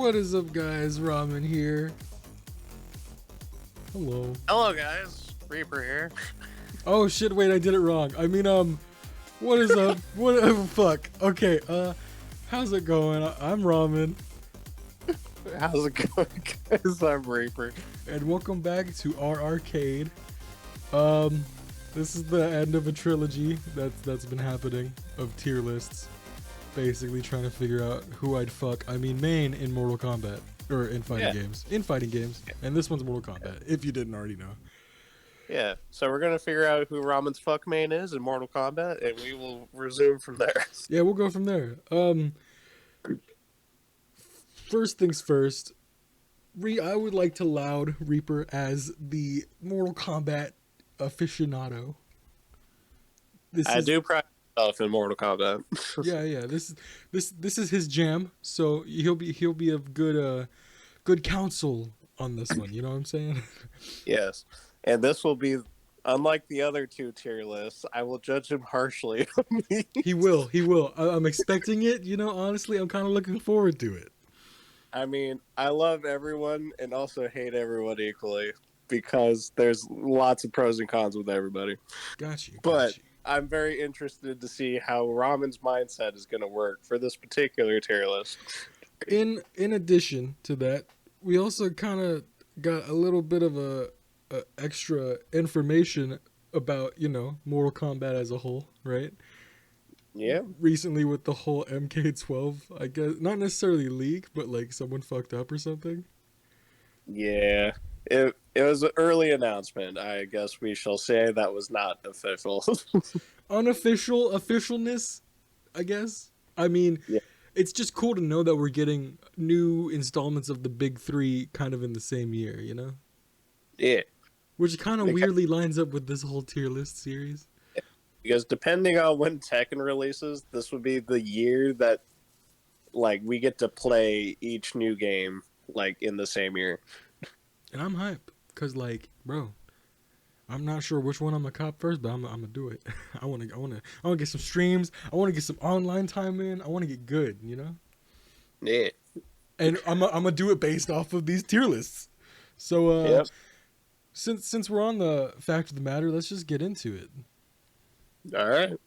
What is up, guys? Ramen here. Hello. Hello, guys. Reaper here. Oh shit! Wait, I did it wrong. I mean, what is up? Fuck. Okay. How's it going? I'm Ramen, How's it going, guys? I'm Reaper. and welcome back to RRcade. This is the end of a trilogy that's been happening of tier lists. Basically, trying to figure out who I'd fuck. I mean, main in Mortal Kombat or in fighting games. In fighting games, and this one's Mortal Kombat. If you didn't already know. Yeah, so we're gonna figure out who Ramen's fuck main is in Mortal Kombat, and we will resume from there. Yeah, we'll go from there. First things first. I would like to laud Reaper as the Mortal Kombat aficionado. I do pride myself in Mortal Kombat. Yeah. This is his jam, so he'll be of good counsel on this one. You know what I'm saying? Yes, and this will be unlike the other two tier lists. I will judge him harshly. He will. I'm expecting it. You know, honestly, I'm kind of looking forward to it. I mean, I love everyone and also hate everyone equally because there's lots of pros and cons with everybody. Got you. But I'm very interested to see how Ramen's mindset is going to work for this particular tier list. In addition to that, we also kind of got a little bit of a extra information about, you know, Mortal Kombat as a whole, right? Yeah. Recently with the whole MK12, I guess, not necessarily leak, but like someone fucked up or something. Yeah. It was an early announcement. I guess we shall say that was not official. Unofficial officialness, I guess. I mean, yeah. It's just cool to know that we're getting new installments of the big three kind of in the same year, you know? Yeah. Which kind of weirdly lines up with this whole tier list series. Because depending on when Tekken releases, this would be the year that, like, we get to play each new game, like, in the same year. And I'm hyped, because, like, bro, I'm not sure which one I'm going to cop first, but I'm going to do it. I want to get some streams. I want to get some online time in. I want to get good, you know? Yeah. And I'm going to do it based off of these tier lists. So, yep. Since we're on the fact of the matter, let's just get into it. All right.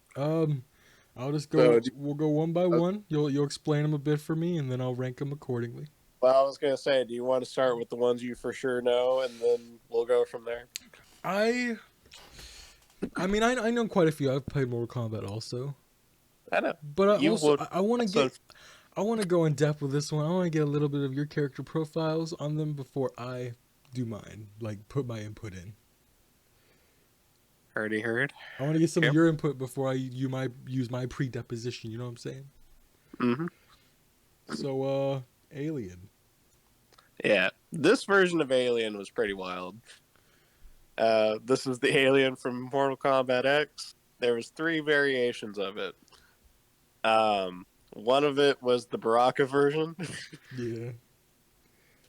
I'll just go. We'll go one by one. You'll explain them a bit for me, and then I'll rank them accordingly. Well, I was gonna say, do you want to start with the ones you for sure know, and then we'll go from there? I mean, I know quite a few. I've played Mortal Kombat also. I know, but I want to go in depth with this one. I want to get a little bit of your character profiles on them before I do mine. Like, put my input in. Heard. I want to get some of your input before I use my predeposition. You know what I'm saying? Mm-hmm. So, Alien. Yeah, this version of Alien was pretty wild. This is the Alien from Mortal Kombat X. There was 3 variations of it. One of it was the Baraka version.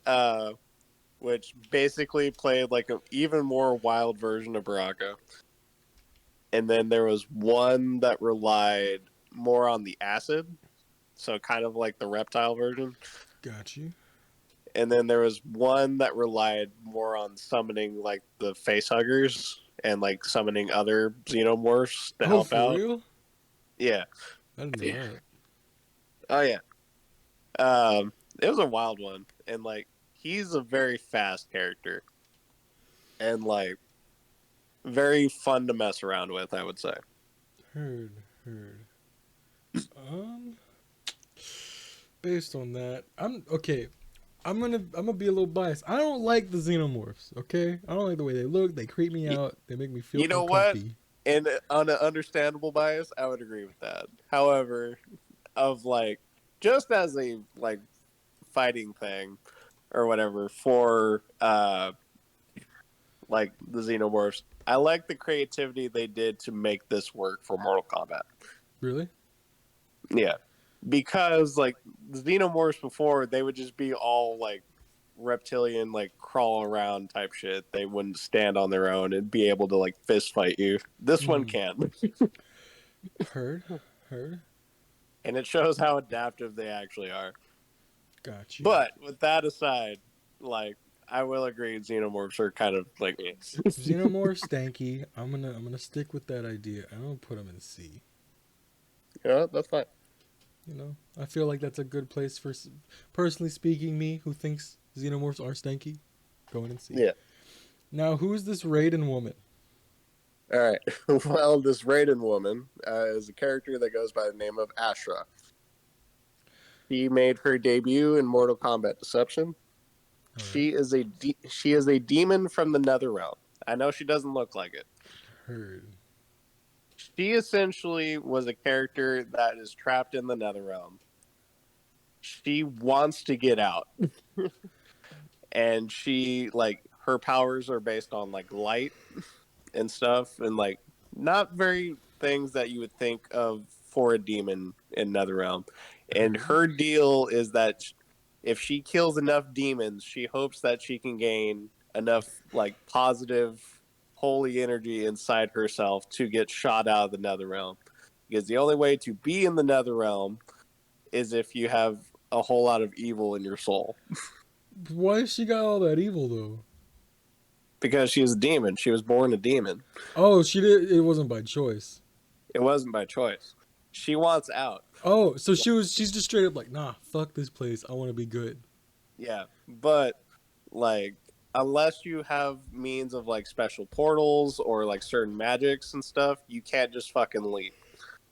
Yeah. Which basically played like an even more wild version of Baraka. And then there was one that relied more on the acid, so kind of like the reptile version. Got you. And then there was one that relied more on summoning like the facehuggers and like summoning other xenomorphs to help out. For real? Yeah. I didn't know that. Oh yeah. It was a wild one, and like he's a very fast character, and like very fun to mess around with, I would say. Heard. Based on that, I'm gonna be a little biased. I don't like the xenomorphs. Okay, I don't like the way they look. They creep me out. They make me feel. You know uncomfy. what? And on an understandable bias, I would agree with that. However, of like just as a like fighting thing or whatever for like the xenomorphs, I like the creativity they did to make this work for Mortal Kombat. Really? Yeah. Because, like, the xenomorphs before, they would just be all, like, reptilian, like, crawl around type shit. They wouldn't stand on their own and be able to, like, fist fight you. This one can. Heard. And it shows how adaptive they actually are. Got you. But with that aside, like I will agree, xenomorphs are kind of like Xenomorph stanky. I'm gonna stick with that idea. I'm gonna put them in C. yeah, that's fine. You know, I feel like that's a good place for, personally speaking, me who thinks xenomorphs are stanky, going in C. Yeah. Now, who's this Raiden woman? All right. Well, this Raiden woman is a character that goes by the name of Ashra. She made her debut in Mortal Kombat Deception. All right. She is a demon from the Netherrealm. I know she doesn't look like it. Heard. She essentially was a character that is trapped in the Netherrealm. She wants to get out. And she like her powers are based on like light and stuff and like not very things that you would think of for a demon in Netherrealm. And her deal is that if she kills enough demons, she hopes that she can gain enough like positive holy energy inside herself to get shot out of the Netherrealm. Because the only way to be in the Netherrealm is if you have a whole lot of evil in your soul. Why has she got all that evil though? Because she is a demon. She was born a demon. Oh, she did. It wasn't by choice. It wasn't by choice. She wants out. Oh, so she's just straight up like, nah, fuck this place. I want to be good. Yeah, but like unless you have means of like special portals or like certain magics and stuff, you can't just fucking leave.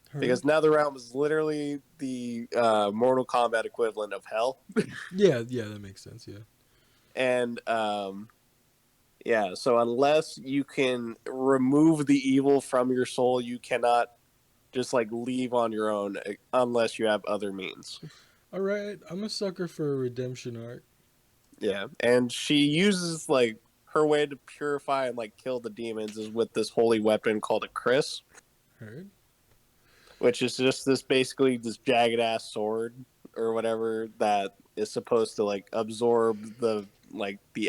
Heard. Because Netherrealm is literally the Mortal Kombat equivalent of hell. Yeah, that makes sense. Yeah. And yeah, so unless you can remove the evil from your soul, you cannot just like leave on your own unless you have other means. All right, I'm a sucker for a redemption arc. Yeah, and she uses like her way to purify and like kill the demons is with this holy weapon called a Chris. Heard. Which is just basically this jagged ass sword or whatever that is supposed to like absorb the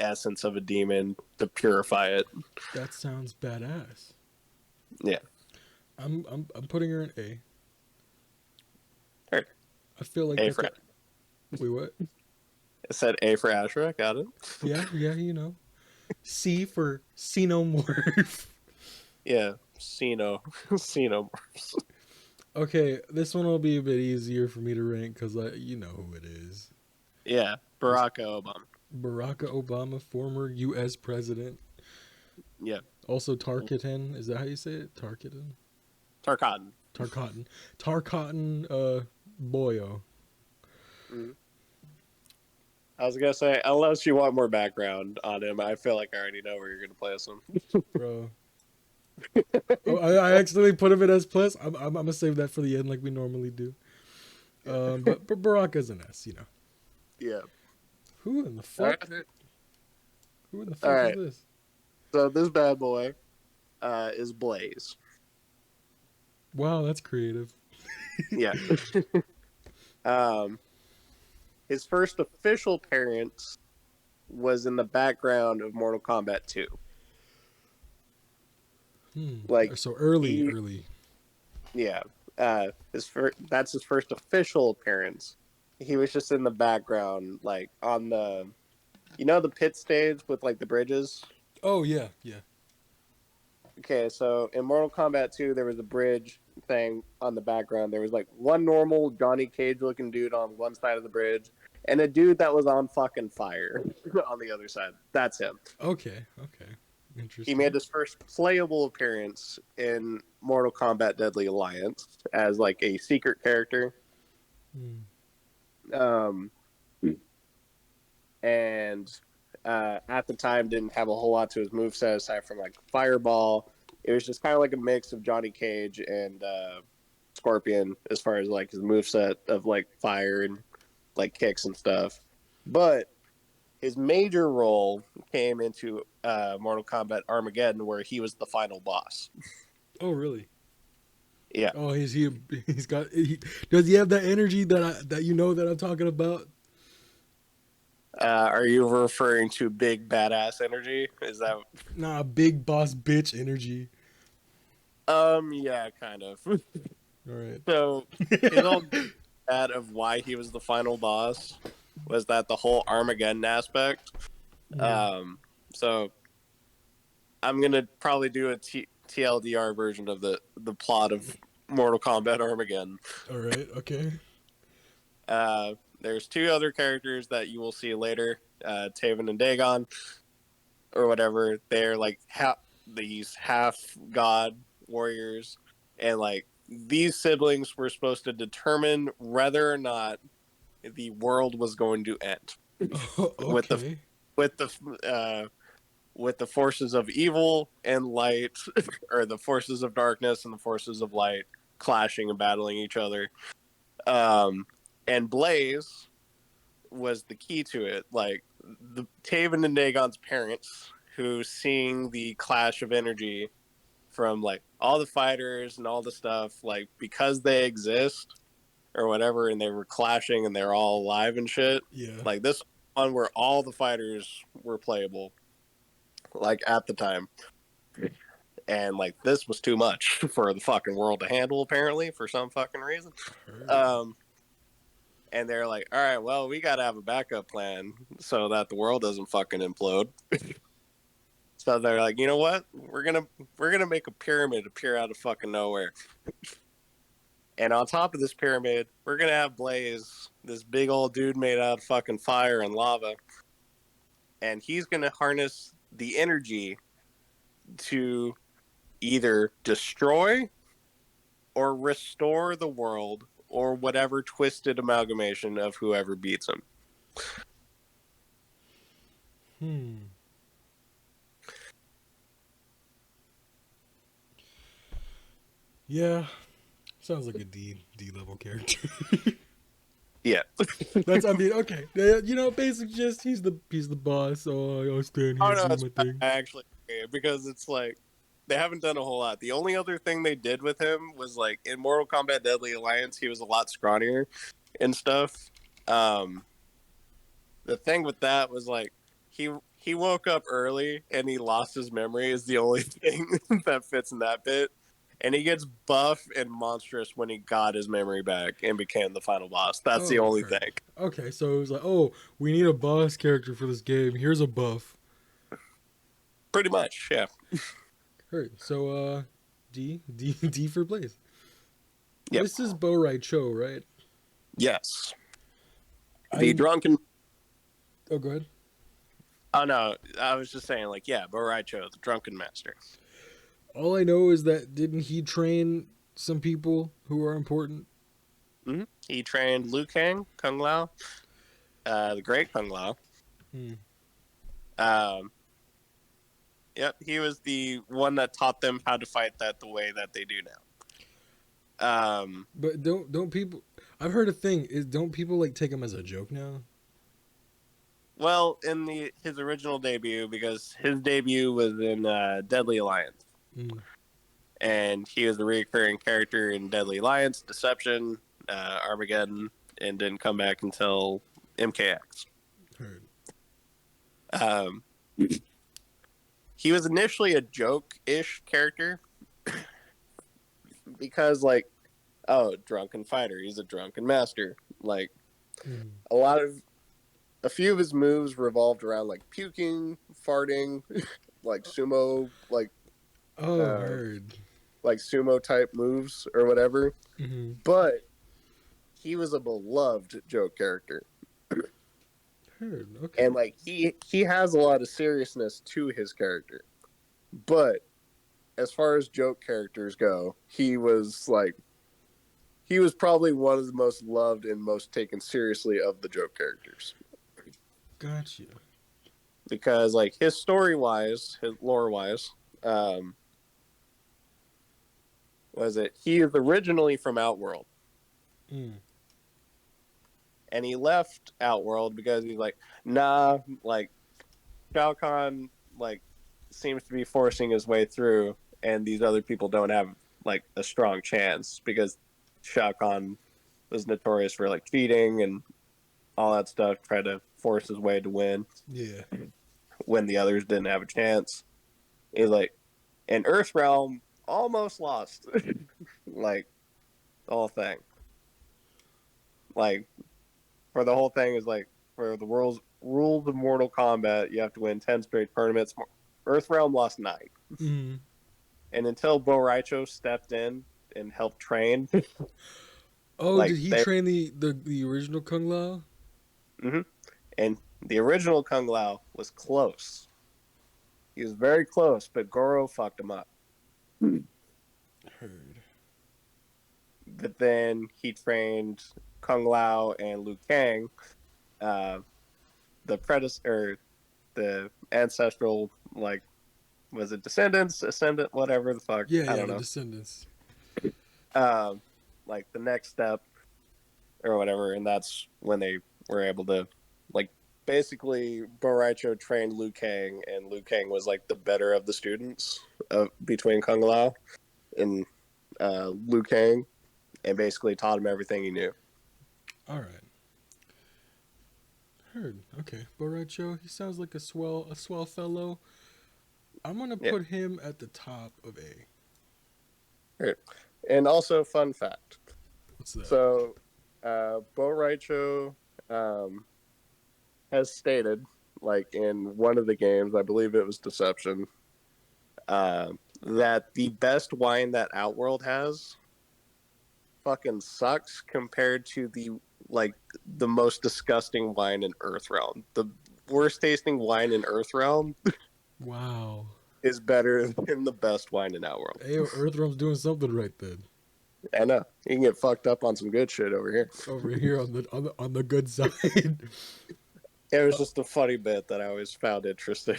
essence of a demon to purify it. That sounds badass. Yeah. I'm putting her in A. Heard. I feel like A for wait, what? It said A for Ashra. Got it. Yeah, you know. C for Xenomorph. Yeah, Xenomorphs. Okay, this one will be a bit easier for me to rank because you know who it is. Yeah, Barack Obama. Barack Obama, former U.S. president. Yeah. Also Tarkatan. Is that how you say it? Tarkatan? Tarkatan. Tarkatan, boyo. Mm-hmm. I was gonna say, unless you want more background on him, I feel like I already know where you're gonna place him. Bro. Oh, I accidentally put him in S plus. I'm gonna save that for the end like we normally do. But Barack is an S, you know. Yeah. Who in the fuck? Right. Who in the fuck is this? So this bad boy is Blaze. Wow, that's creative. Yeah. His first official appearance was in the background of Mortal Kombat 2. Like so early. Yeah. That's his first official appearance. He was just in the background, like on the, the pit stage with like the bridges. Oh yeah. Okay, so in Mortal Kombat 2, there was a bridge thing on the background. There was like one normal Johnny Cage looking dude on one side of the bridge, and a dude that was on fucking fire on the other side. That's him. Okay. Interesting. He made his first playable appearance in Mortal Kombat Deadly Alliance as like a secret character. And at the time didn't have a whole lot to his moveset aside from like Fireball. It was just kind of like a mix of Johnny Cage and Scorpion as far as like his moveset of like fire and like kicks and stuff. But his major role came into Mortal Kombat Armageddon, where he was the final boss. Oh really? Yeah. Oh, does he have that energy that you know that I'm talking about? Are you referring to big badass energy? Is that big boss bitch energy? Yeah, kind of. All right. So his old bad of why he was the final boss was that the whole Armageddon aspect. Mm. So I'm gonna probably do a TLDR version of the plot of Mortal Kombat Armageddon. All right. Okay. There's two other characters that you will see later, Taven and Dagon, or whatever. They're like these half god warriors, and like these siblings were supposed to determine whether or not the world was going to end with the Okay. with the with the forces of evil and light, or the forces of darkness and the forces of light clashing and battling each other. Um, and Blaze was the key to it. Like the Taven and Dagon's parents, who seeing the clash of energy from like all the fighters and all the stuff, like because they exist or whatever, and they were clashing and they're all alive and shit. Yeah. Like this one where all the fighters were playable, like at the time. And like this was too much for the fucking world to handle, apparently, for some fucking reason. Heard. Um, and they're like, all right, well, we got to have a backup plan so that the world doesn't fucking implode. So they're like, you know what? We're gonna make a pyramid appear out of fucking nowhere. And on top of this pyramid, we're gonna have Blaze, this big old dude made out of fucking fire and lava, and he's gonna harness the energy to either destroy or restore the world, or whatever twisted amalgamation of whoever beats him. Yeah. Sounds like a D level character. Yeah. That's, I mean, okay. You know, basic just he's the boss. Oh, I'll stand Oh here no, and that's do my thing. actually because it's like they haven't done a whole lot. The only other thing they did with him was like in Mortal Kombat Deadly Alliance, he was a lot scrawnier and stuff. Um, the thing with that was like he woke up early and he lost his memory is the only thing that fits in that bit. And he gets buff and monstrous when he got his memory back and became the final boss. That's the Oh, only heard. thing. Okay, so it was like, oh, we need a boss character for this game. Here's a buff. Pretty much, yeah. Heard. So, D for Blaze. Yep. This is Bo Rai Cho, right? Yes. The I. drunken. Oh, go ahead. Oh no, I was just saying, like, yeah, Bo Raicho, the drunken master. All I know is that didn't he train some people who are important? Mm-hmm. He trained Liu Kang, Kung Lao, the great Kung Lao. Hmm. Um, yep, he was the one that taught them how to fight that the way that they do now. But don't people? I've heard a thing. Is don't people like take him as a joke now? Well, in his original debut, because his debut was in Deadly Alliance, Mm. and he was a recurring character in Deadly Alliance, Deception, Armageddon, and didn't come back until MKX. Heard. Um, he was initially a joke-ish character because, like, oh, drunken fighter, he's a drunken master. Like, a few of his moves revolved around like puking, farting, like sumo, Heard. like sumo type moves or whatever. Mm-hmm. But he was a beloved joke character. Heard. Okay. And like he has a lot of seriousness to his character. But as far as joke characters go, he was probably one of the most loved and most taken seriously of the joke characters. Gotcha. Because like his story wise, his lore wise, was it he is originally from Outworld. Mm. And he left Outworld because he's like, nah, like Shao Kahn like seems to be forcing his way through, and these other people don't have like a strong chance because Shao Kahn was notorious for like cheating and all that stuff, try to force his way to win. Yeah. When the others didn't have a chance. He's like, and Earthrealm almost lost. Like, the whole thing. Like, for the whole thing is like, for the world's rules of Mortal Kombat, you have to win 10 straight tournaments. Earthrealm lost 9. Mm-hmm. And until Bo Raicho stepped in and helped train, Oh, like did he they, train the original Kung Lao? mm-hmm. And the original Kung Lao was close. He was very close, but Goro fucked him up. Heard. But then he trained Kung Lao and Liu Kang, uh, the predecessor, the ancestral, like, was it descendants, ascendant, whatever the fuck, Yeah, I yeah, don't the know. Descendants. Like the next step or whatever, and that's when they were able to, like, basically Boraicho trained Liu Kang, and Liu Kang was like the better of the students between Kung Lao and Liu Kang, and basically taught him everything he knew. All right. Heard. Okay. Boracho, he sounds like a swell fellow. I'm gonna Yeah. put him at the top of A. Right. And also, fun fact. What's that? So, Bo Raicho has stated, like in one of the games, I believe it was Deception, that the best wine that Outworld has fucking sucks compared to the most disgusting wine in Earthrealm. The worst tasting wine in Earthrealm Wow. is better than the best wine in Outworld. Hey, Earthrealm's doing something right then. I know. You can get fucked up on some good shit over here. Over here on the good side. It was just a funny bit that I always found interesting.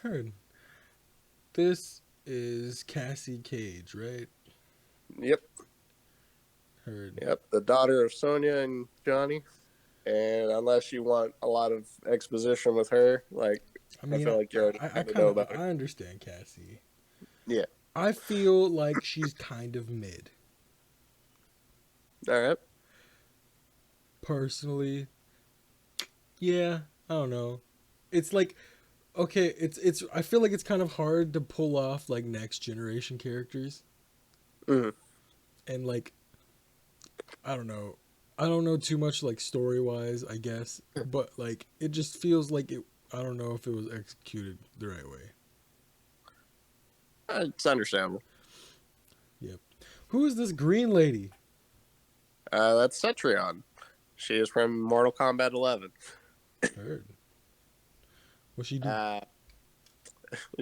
Heard. This is Cassie Cage, right? Yep. Heard. Yep. The daughter of Sonya and Johnny. And unless you want a lot of exposition with her, like, I I mean, feel like you already I kind of kind know of about her. I understand Cassie. Yeah. I feel like she's kind of mid. All right. Personally, yeah, I don't know. It's like okay, it's I feel like it's kind of hard to pull off like next generation characters Mm-hmm. and like I don't know. I don't know too much like story wise, I guess, but like it just feels like it I don't know if it was executed the right way. It's understandable. Yep. Who is this green lady? That's Cetrion. She is from Mortal Kombat 11. Heard. What she do?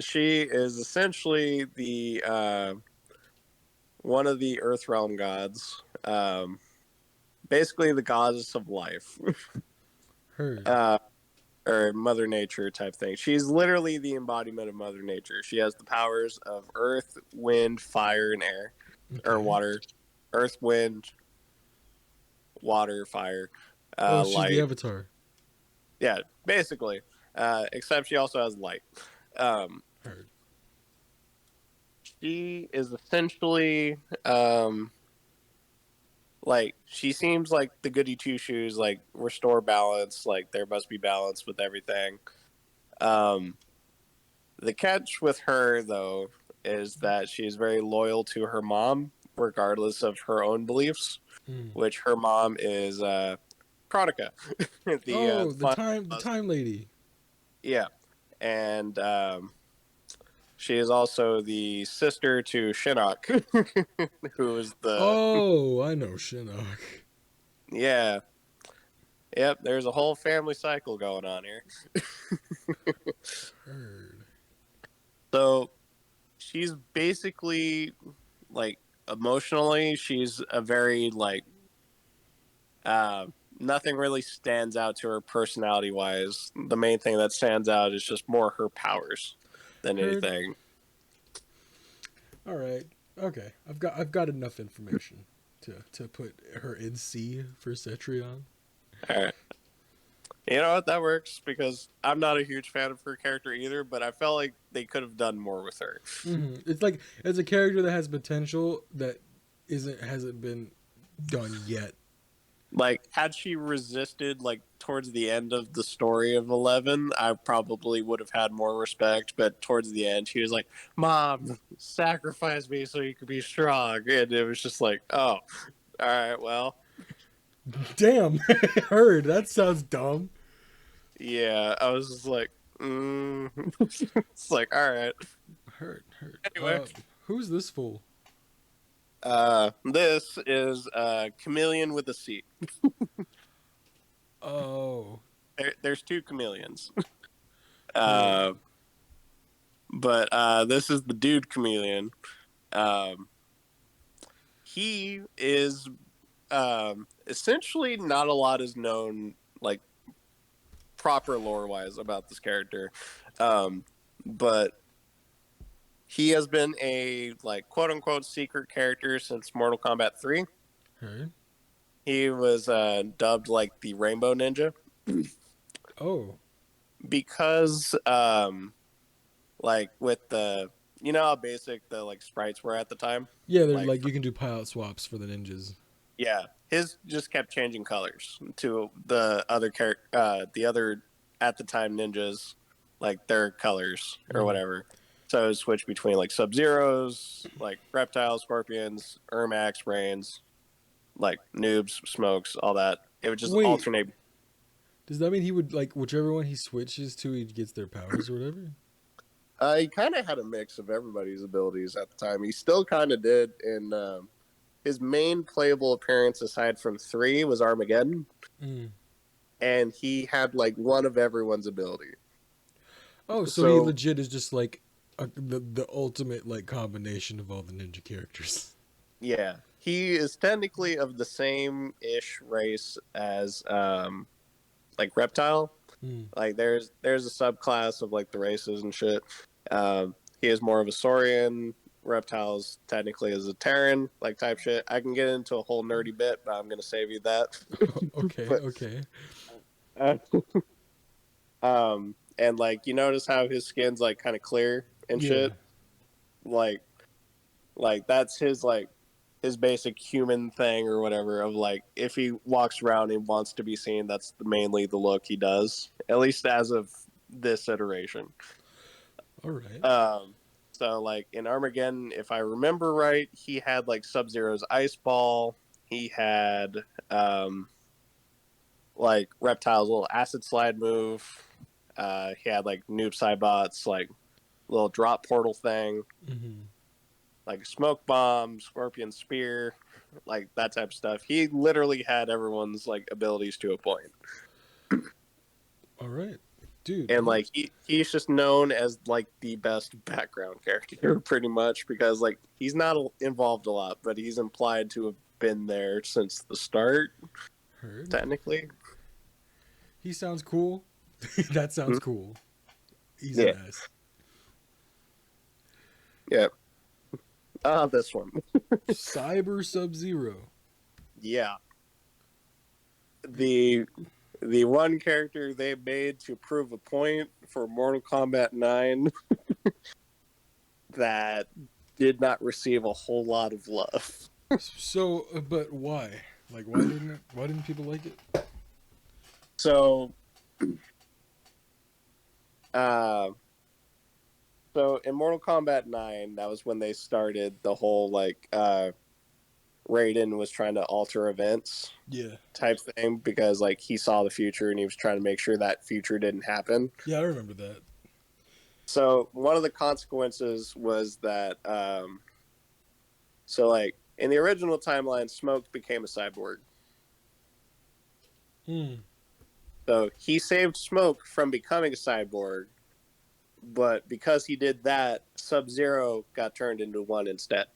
She is essentially the one of the Earthrealm gods. Basically, the goddess of life, Heard. uh, or Mother Nature type thing. She's literally the embodiment of Mother Nature. She has the powers of earth, wind, fire, and air, or Okay. water. Earth, wind, water, fire, Oh, she's the light. avatar. Yeah, basically. Except she also has light. Um, Heard. she is essentially like she seems like the goody two shoes, like restore balance, like there must be balance with everything. Um, the catch with her though is that she's very loyal to her mom, regardless of her own beliefs. Mm. Which her mom is Kronika, Oh, the fun the time lady. yeah, and she is also the sister to Shinnok, who is the Oh, I know Shinnok. yeah. Yep, there's a whole family cycle going on here. Heard. So she's basically like emotionally, she's a very like nothing really stands out to her personality wise. The main thing that stands out is just more her powers than Heard. anything. All right. Okay. I've got enough information to put her in C for Cetrion. All right. You know what? That works because I'm not a huge fan of her character either, but I felt like they could have done more with her. Mm-hmm. It's like it's a character that has potential that hasn't been done yet. Like, had she resisted, like, towards the end of the story of 11, I probably would have had more respect. But towards the end, she was like, Mom, sacrifice me so you could be strong. And it was just like, oh, all right, well. Damn. Heard. That sounds dumb. Yeah, I was just like, it's like, all right. Hurt. Anyway, Who's this fool? this is Chameleon with a C. Oh, There's two chameleons. heard. Uh, but this is the dude chameleon. Um, he is essentially not a lot is known, like proper lore wise, about this character, but he has been a like quote unquote secret character since Mortal Kombat 3. Heard. He was dubbed like the Rainbow Ninja Oh, because like with the you know how basic the like sprites were at the time, yeah. They're like like you can do pilot swaps for the ninjas. yeah, his just kept changing colors to the other at the time ninjas, like their colors or Mm. whatever. So it switched between like Sub Zeros, like reptiles, scorpions, Ermacs, brains, like noobs, smokes, all that. It would just Wait, alternate. does that mean he would like whichever one he switches to, he gets their powers or whatever? He kind of had a mix of everybody's abilities at the time. He still kind of did. And his main playable appearance, aside from 3, was Armageddon. Mm. And he had like one of everyone's ability. Oh, so he So legit is just like the ultimate like combination of all the ninja characters. yeah, he is technically of the same ish race as like Reptile. Mm. Like there's a subclass of like the races and shit. He is more of a Saurian. Reptiles technically is a Terran like type shit. I can get into a whole nerdy bit, but I'm gonna save you that. Okay, but okay. uh, and like you notice how his skin's like kind of clear and Yeah. shit. Like that's his basic human thing or whatever of like if he walks around and wants to be seen, that's mainly the look he does, at least as of this iteration. All right. So like in Armageddon, if I remember right, he had like Sub Zero's ice ball. He had like Reptile's little acid slide move. He had like Noob Saibot's like little drop portal thing, Mm-hmm. like smoke bomb, scorpion spear, like that type of stuff. He literally had everyone's like abilities to a point. All right, dude. And like he's just known as like the best background character pretty much because like he's not involved a lot, but he's implied to have been there since the start Heard. technically. He sounds cool. That sounds Mhm. cool. He's an Yeah. ass. Yeah. This one. Cyber Sub Zero. Yeah. The one character they made to prove a point for Mortal Kombat 9 that did not receive a whole lot of love. So, but why? Like, why didn't people like it? So, uh, so in Mortal Kombat 9, that was when they started the whole like Raiden was trying to alter events Yeah. type thing because like he saw the future and he was trying to make sure that future didn't happen. Yeah, I remember that. So one of the consequences was that so like in the original timeline, Smoke became a cyborg. Hmm. So he saved Smoke from becoming a cyborg, but because he did that, Sub-Zero got turned into one instead.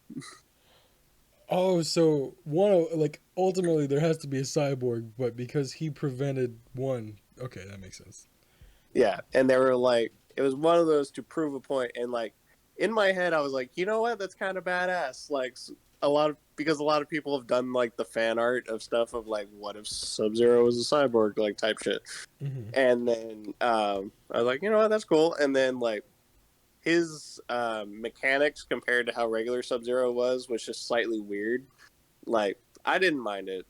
Oh, so like ultimately there has to be a cyborg, but because he prevented one, okay, that makes sense. Yeah, and they were like, it was one of those to prove a point, and like in my head, I was like, you know what, that's kind of badass. Like because a lot of people have done like the fan art of stuff of like, what if Sub Zero was a cyborg, like type shit. Mm-hmm. And then I was like, you know what, that's cool. And then like his mechanics compared to how regular Sub Zero was just slightly weird. Like I didn't mind it,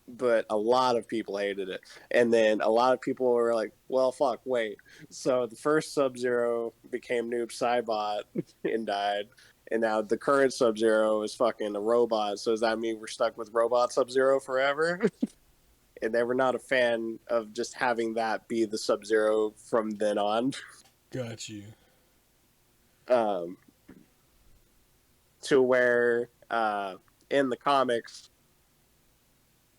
but a lot of people hated it. And then a lot of people were like, well, fuck, wait. So the first Sub Zero became Noob Saibot and died. And now the current Sub Zero is fucking a robot. So does that mean we're stuck with robot Sub Zero forever? and they were not a fan of just having that be the Sub-Zero from then on. Got you. Um, to where in the comics,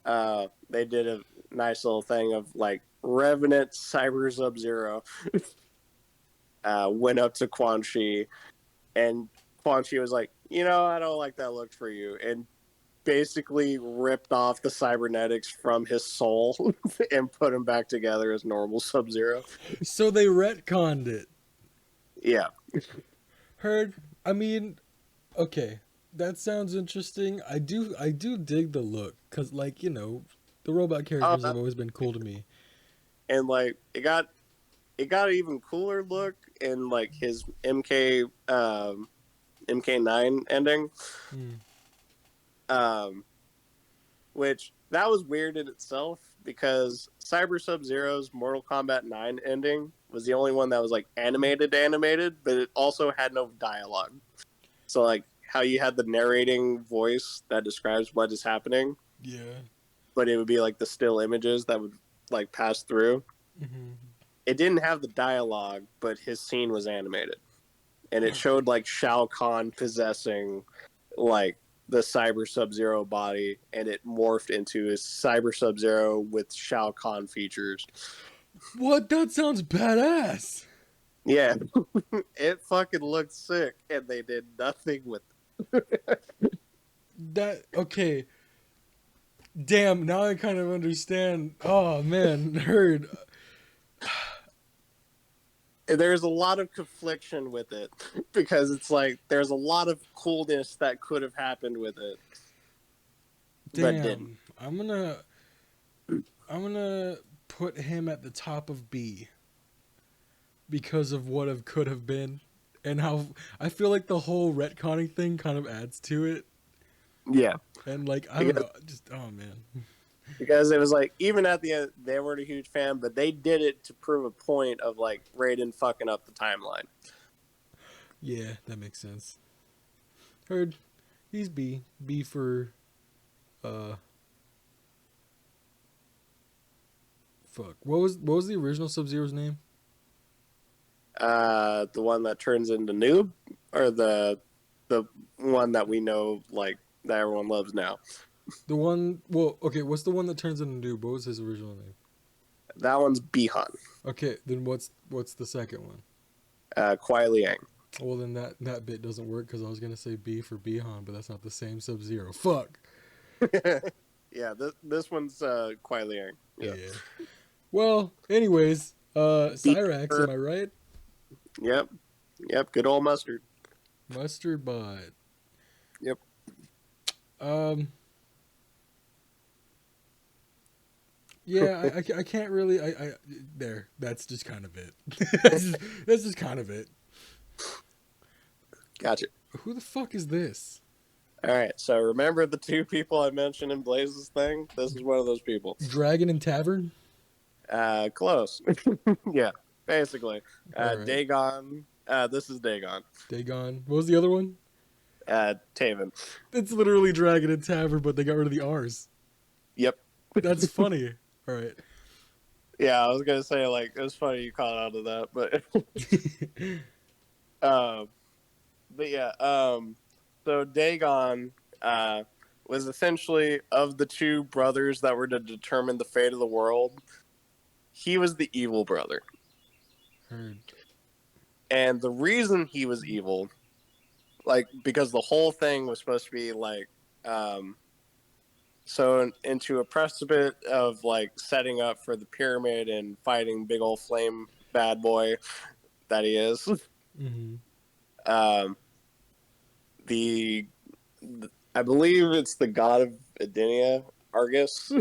they did a nice little thing of like Revenant Cyber Sub-Zero went up to Quan Chi, and Quan Chi was like, I don't like that look for you, and basically ripped off the cybernetics from his soul and put him back together as normal Sub-Zero. So they retconned it. Yeah. Heard. I mean, okay, that sounds interesting. I do dig the look because, like, the robot characters have always been cool to me. And like it got an even cooler look in like his MK9 ending. Hmm. Which that was weird in itself because Cyber Sub-Zero's Mortal Kombat 9 ending was the only one that was like animated, but it also had no dialogue. So like how you had the narrating voice that describes what is happening, Yeah. but it would be like the still images that would like pass through. Mm-hmm. It didn't have the dialogue, but his scene was animated. And it showed like Shao Kahn possessing like the Cyber Sub-Zero body, and it morphed into his Cyber Sub-Zero with Shao Kahn features. What? That sounds badass. Yeah, it fucking looked sick, and they did nothing with it. That okay. Damn, now I kind of understand. Oh man, heard. There's a lot of confliction with it because it's like there's a lot of coolness that could have happened with it, but didn't. Damn. I'm gonna put him at the top of B because of what have could have been and how I feel like the whole retconning thing kind of adds to it. Yeah, And like I don't know, just oh man. because it was like even at the end they weren't a huge fan, but they did it to prove a point of like Raiden fucking up the timeline. Yeah, that makes sense. Heard. He's B. B for uh fuck. What was the original Sub-Zero's name? The one that turns into Noob, or the one that we know like that everyone loves now. The one well, okay, what's the one that turns into Noob? What was his original name? That one's Bihan, Okay, then what's the second one? Kuai Liang. Well, then that bit doesn't work because I was gonna say B for Bihan, but that's not the same Sub-Zero. Fuck. Yeah, this one's Kuai Liang. Yeah. Yeah. Well, anyways, Cyrax, am I right? Yep. Yep. Good old mustard. Mustard bot. Yep. Um. Yeah, I can't really there. That's just kind of it. that's just kind of it. Gotcha. Who the fuck is this? All right. So remember the two people I mentioned in Blaze's thing? This is one of those people. Dragon and Tavern? Close. Yeah. Basically. All right. Dagon. This is Dagon. Dagon. What was the other one? Taven. It's literally Dragon and Tavern, but they got rid of the R's. Yep. That's funny. All right. Yeah, I was gonna say like it was funny you caught out of that, but yeah, so Dagon was essentially of the two brothers that were to determine the fate of the world. He was the evil brother, Heard. and the reason he was evil, like because the whole thing was supposed to be like, so into a precipice of like setting up for the pyramid and fighting big old flame bad boy that he is. Mm-hmm. The I believe it's the god of Edenia, Argus,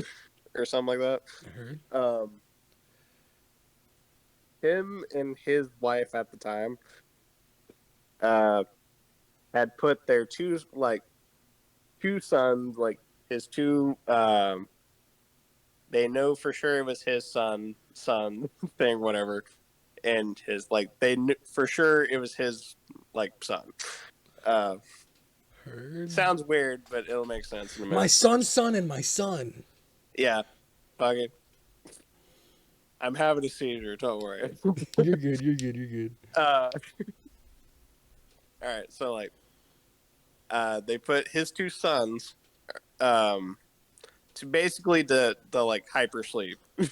or something like that. I heard. Him and his wife at the time had put their two sons, like his two they know for sure it was his son thing, whatever, and his like they knew for sure it was his like son. Heard. Sounds weird, but it'll make sense in a minute. My son's son and my son. Yeah. Fucking, I'm having a seizure. Don't worry. You're good. You're good. You're good. All right. So like, they put his two sons, um, to basically the like hypersleep or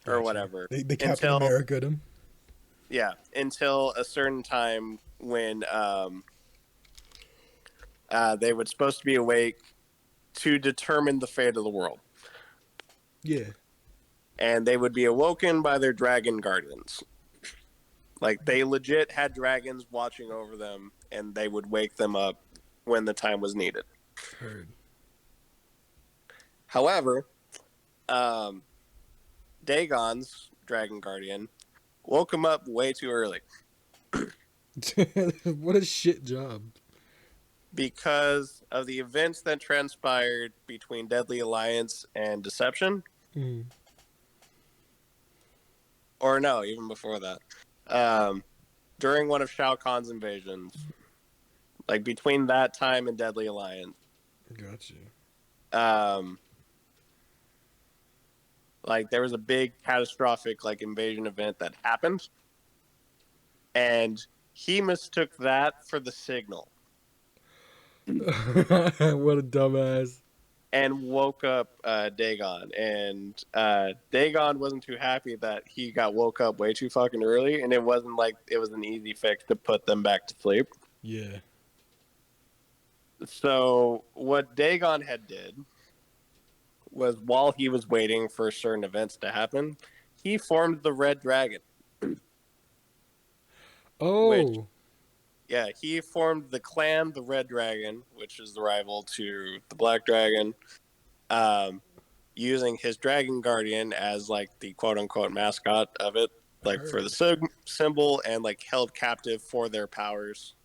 Gotcha. whatever They Captain until America'd him. until a certain time when they were supposed to be awake to determine the fate of the world. Yeah. And they would be awoken by their dragon guardians. Like, they legit had dragons watching over them, and they would wake them up when the time was needed. Heard. However, Dagon's dragon guardian woke him up way too early What a shit job. because of the events that transpired between Deadly Alliance and Deception. Mm. Or no, even before that. During one of Shao Kahn's invasions, like between that time and Deadly Alliance, Gotcha. like there was a big catastrophic like invasion event that happened, and he mistook that for the signal What a dumbass. and woke up Dagon. And Dagon wasn't too happy that he got woke up way too fucking early, and it wasn't like it was an easy fix to put them back to sleep. Yeah. So what Dagon had did was, while he was waiting for certain events to happen, he formed the Red Dragon. Oh. Which, yeah, he formed the clan, the Red Dragon, which is the rival to the Black Dragon, using his Dragon Guardian as like the quote unquote mascot of it, like for the symbol, and like held captive for their powers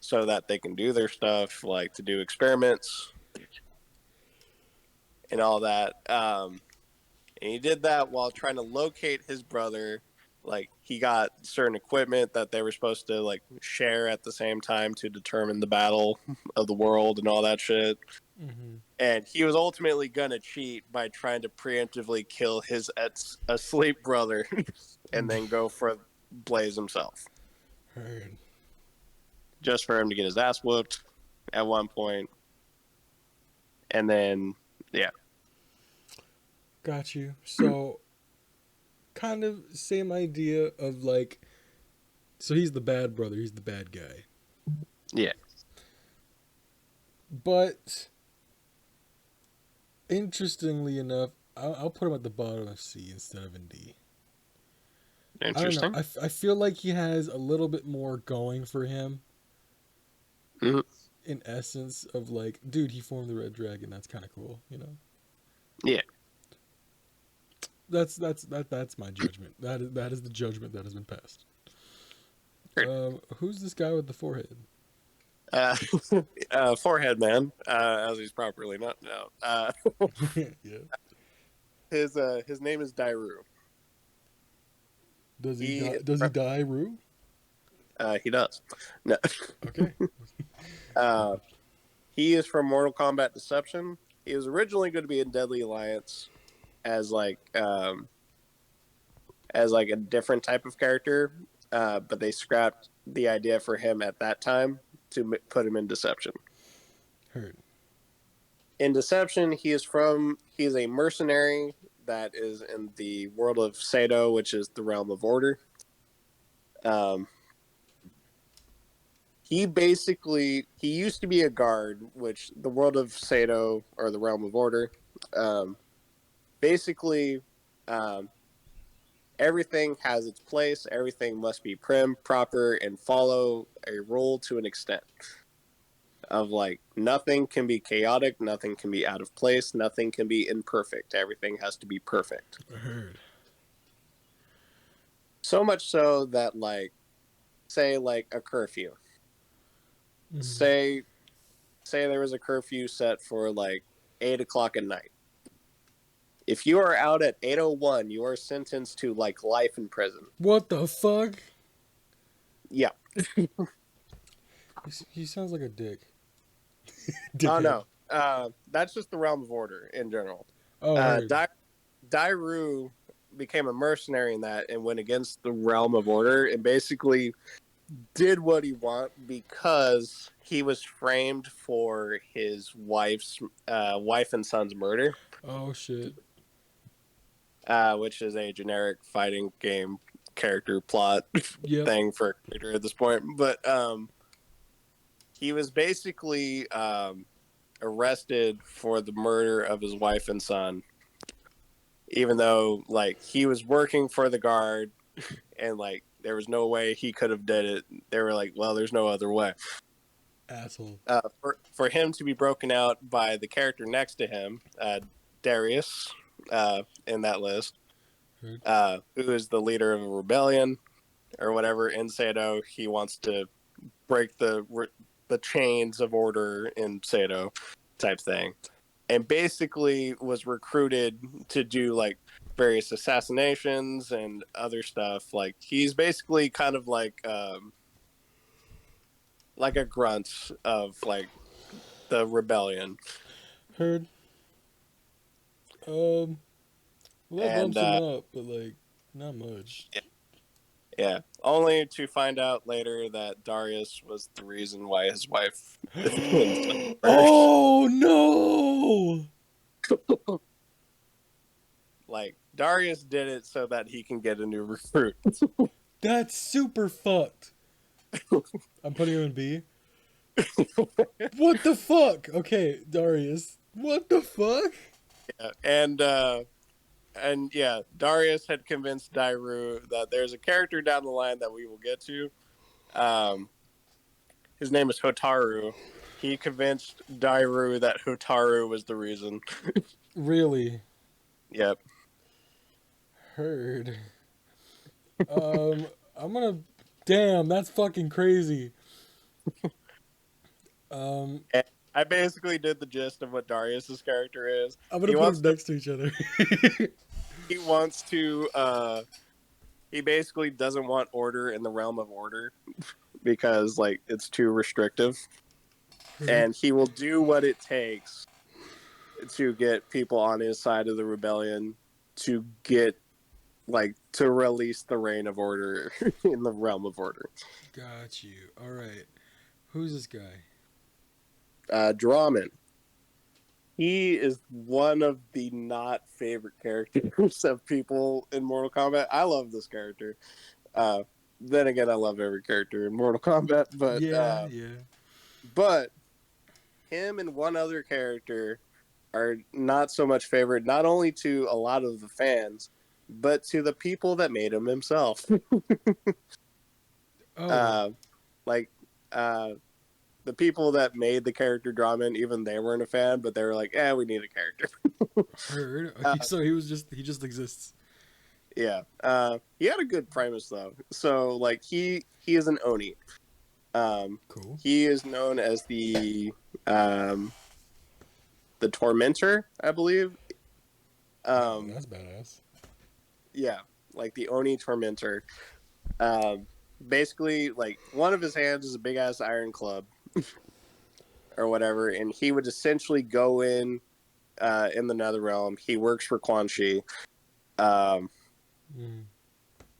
so that they can do their stuff, like to do experiments and all that. And he did that while trying to locate his brother. Like, he got certain equipment that they were supposed to like share at the same time to determine the battle of the world and all that shit. Mm-hmm. And he was ultimately gonna cheat by trying to preemptively kill his asleep brother and then go for Blaze himself. Heard. Just for him to get his ass whooped at one point. And then, yeah. Got you. So, kind of same idea of like, so he's the bad brother, he's the bad guy. Yeah. But, interestingly enough, I'll put him at the bottom of C instead of in D. Interesting. I don't know. I feel like he has a little bit more going for him. Mm-hmm. In essence of like, dude, he formed the Red Dragon. That's kind of cool, you know. Yeah. That's my judgment. That is the judgment that has been passed. Who's this guy with the forehead? Forehead man, as he's properly not now. Yeah. His name is Dairu. Does he die, Rue? He does. No. Okay. He is from Mortal Kombat Deception. He was originally going to be in Deadly Alliance as like a different type of character, but they scrapped the idea for him at that time to put him in Deception. Heard. In Deception, he's a mercenary that is in the world of Sato, which is the realm of order. He used to be a guard, which the world of Sato, or the realm of order, basically, everything has its place. Everything must be prim, proper, and follow a rule to an extent. Of like, nothing can be chaotic, nothing can be out of place, nothing can be imperfect. Everything has to be perfect. I heard. So much so that, like, say like a curfew. Mm-hmm. Say there was a curfew set for like 8 o'clock at night. If you are out at 8:01, you are sentenced to like life in prison. What the fuck? Yeah. He sounds like a dick. Oh no, that's just the realm of order in general. Oh, Dairyu became a mercenary in that and went against the realm of order and basically did what he wanted because he was framed for his wife and son's murder. Oh shit. Which is a generic fighting game character plot Yep. thing for a character at this point. But he was basically arrested for the murder of his wife and son, even though like he was working for the guard and like there was no way he could have did it. They were like, well, there's no other way. Asshole. For him to be broken out by the character next to him, Darius, in that list, who is the leader of a rebellion or whatever in Sado. He wants to break the chains of order in Sado type thing, and basically was recruited to do like various assassinations and other stuff. Like he's basically kind of like a grunt of like the rebellion. Heard. Well, that bumps him up, but like not much. Yeah. Only to find out later that Darius was the reason why his wife. Oh no! Like Darius did it so that he can get a new recruit. That's super fucked. I'm putting him in B. What the fuck? Okay, Darius. What the fuck? Yeah, and yeah, Darius had convinced Dairyu that there's a character down the line that we will get to. His name is Hotaru. He convinced Dairyu that Hotaru was the reason. Really? Yep. Heard. I'm gonna. Damn, that's fucking crazy. And I basically did the gist of what Darius's character is. I'm gonna put them next to each other. He wants to. He basically doesn't want order in the realm of order because like it's too restrictive, and he will do what it takes to get people on his side of the rebellion to get like to release the reign of order in the realm of order. Got you. All right. Who's this guy? Ramen. He is one of the not favorite characters of people in Mortal Kombat. I love this character. Then again, I love every character in Mortal Kombat, but yeah. But him and one other character are not so much favored, not only to a lot of the fans, but to the people that made him himself. The people that made the character Ramen, even they weren't a fan, but they were like, we need a character. Heard. Okay, so he just exists. Yeah. He had a good premise though. So like he is an Oni. Cool. He is known as the Tormentor, I believe. That's badass. Yeah, like the Oni Tormentor. Basically, like one of his hands is a big ass iron club, or whatever, and he would essentially go in the Netherrealm. He works for Quan Chi.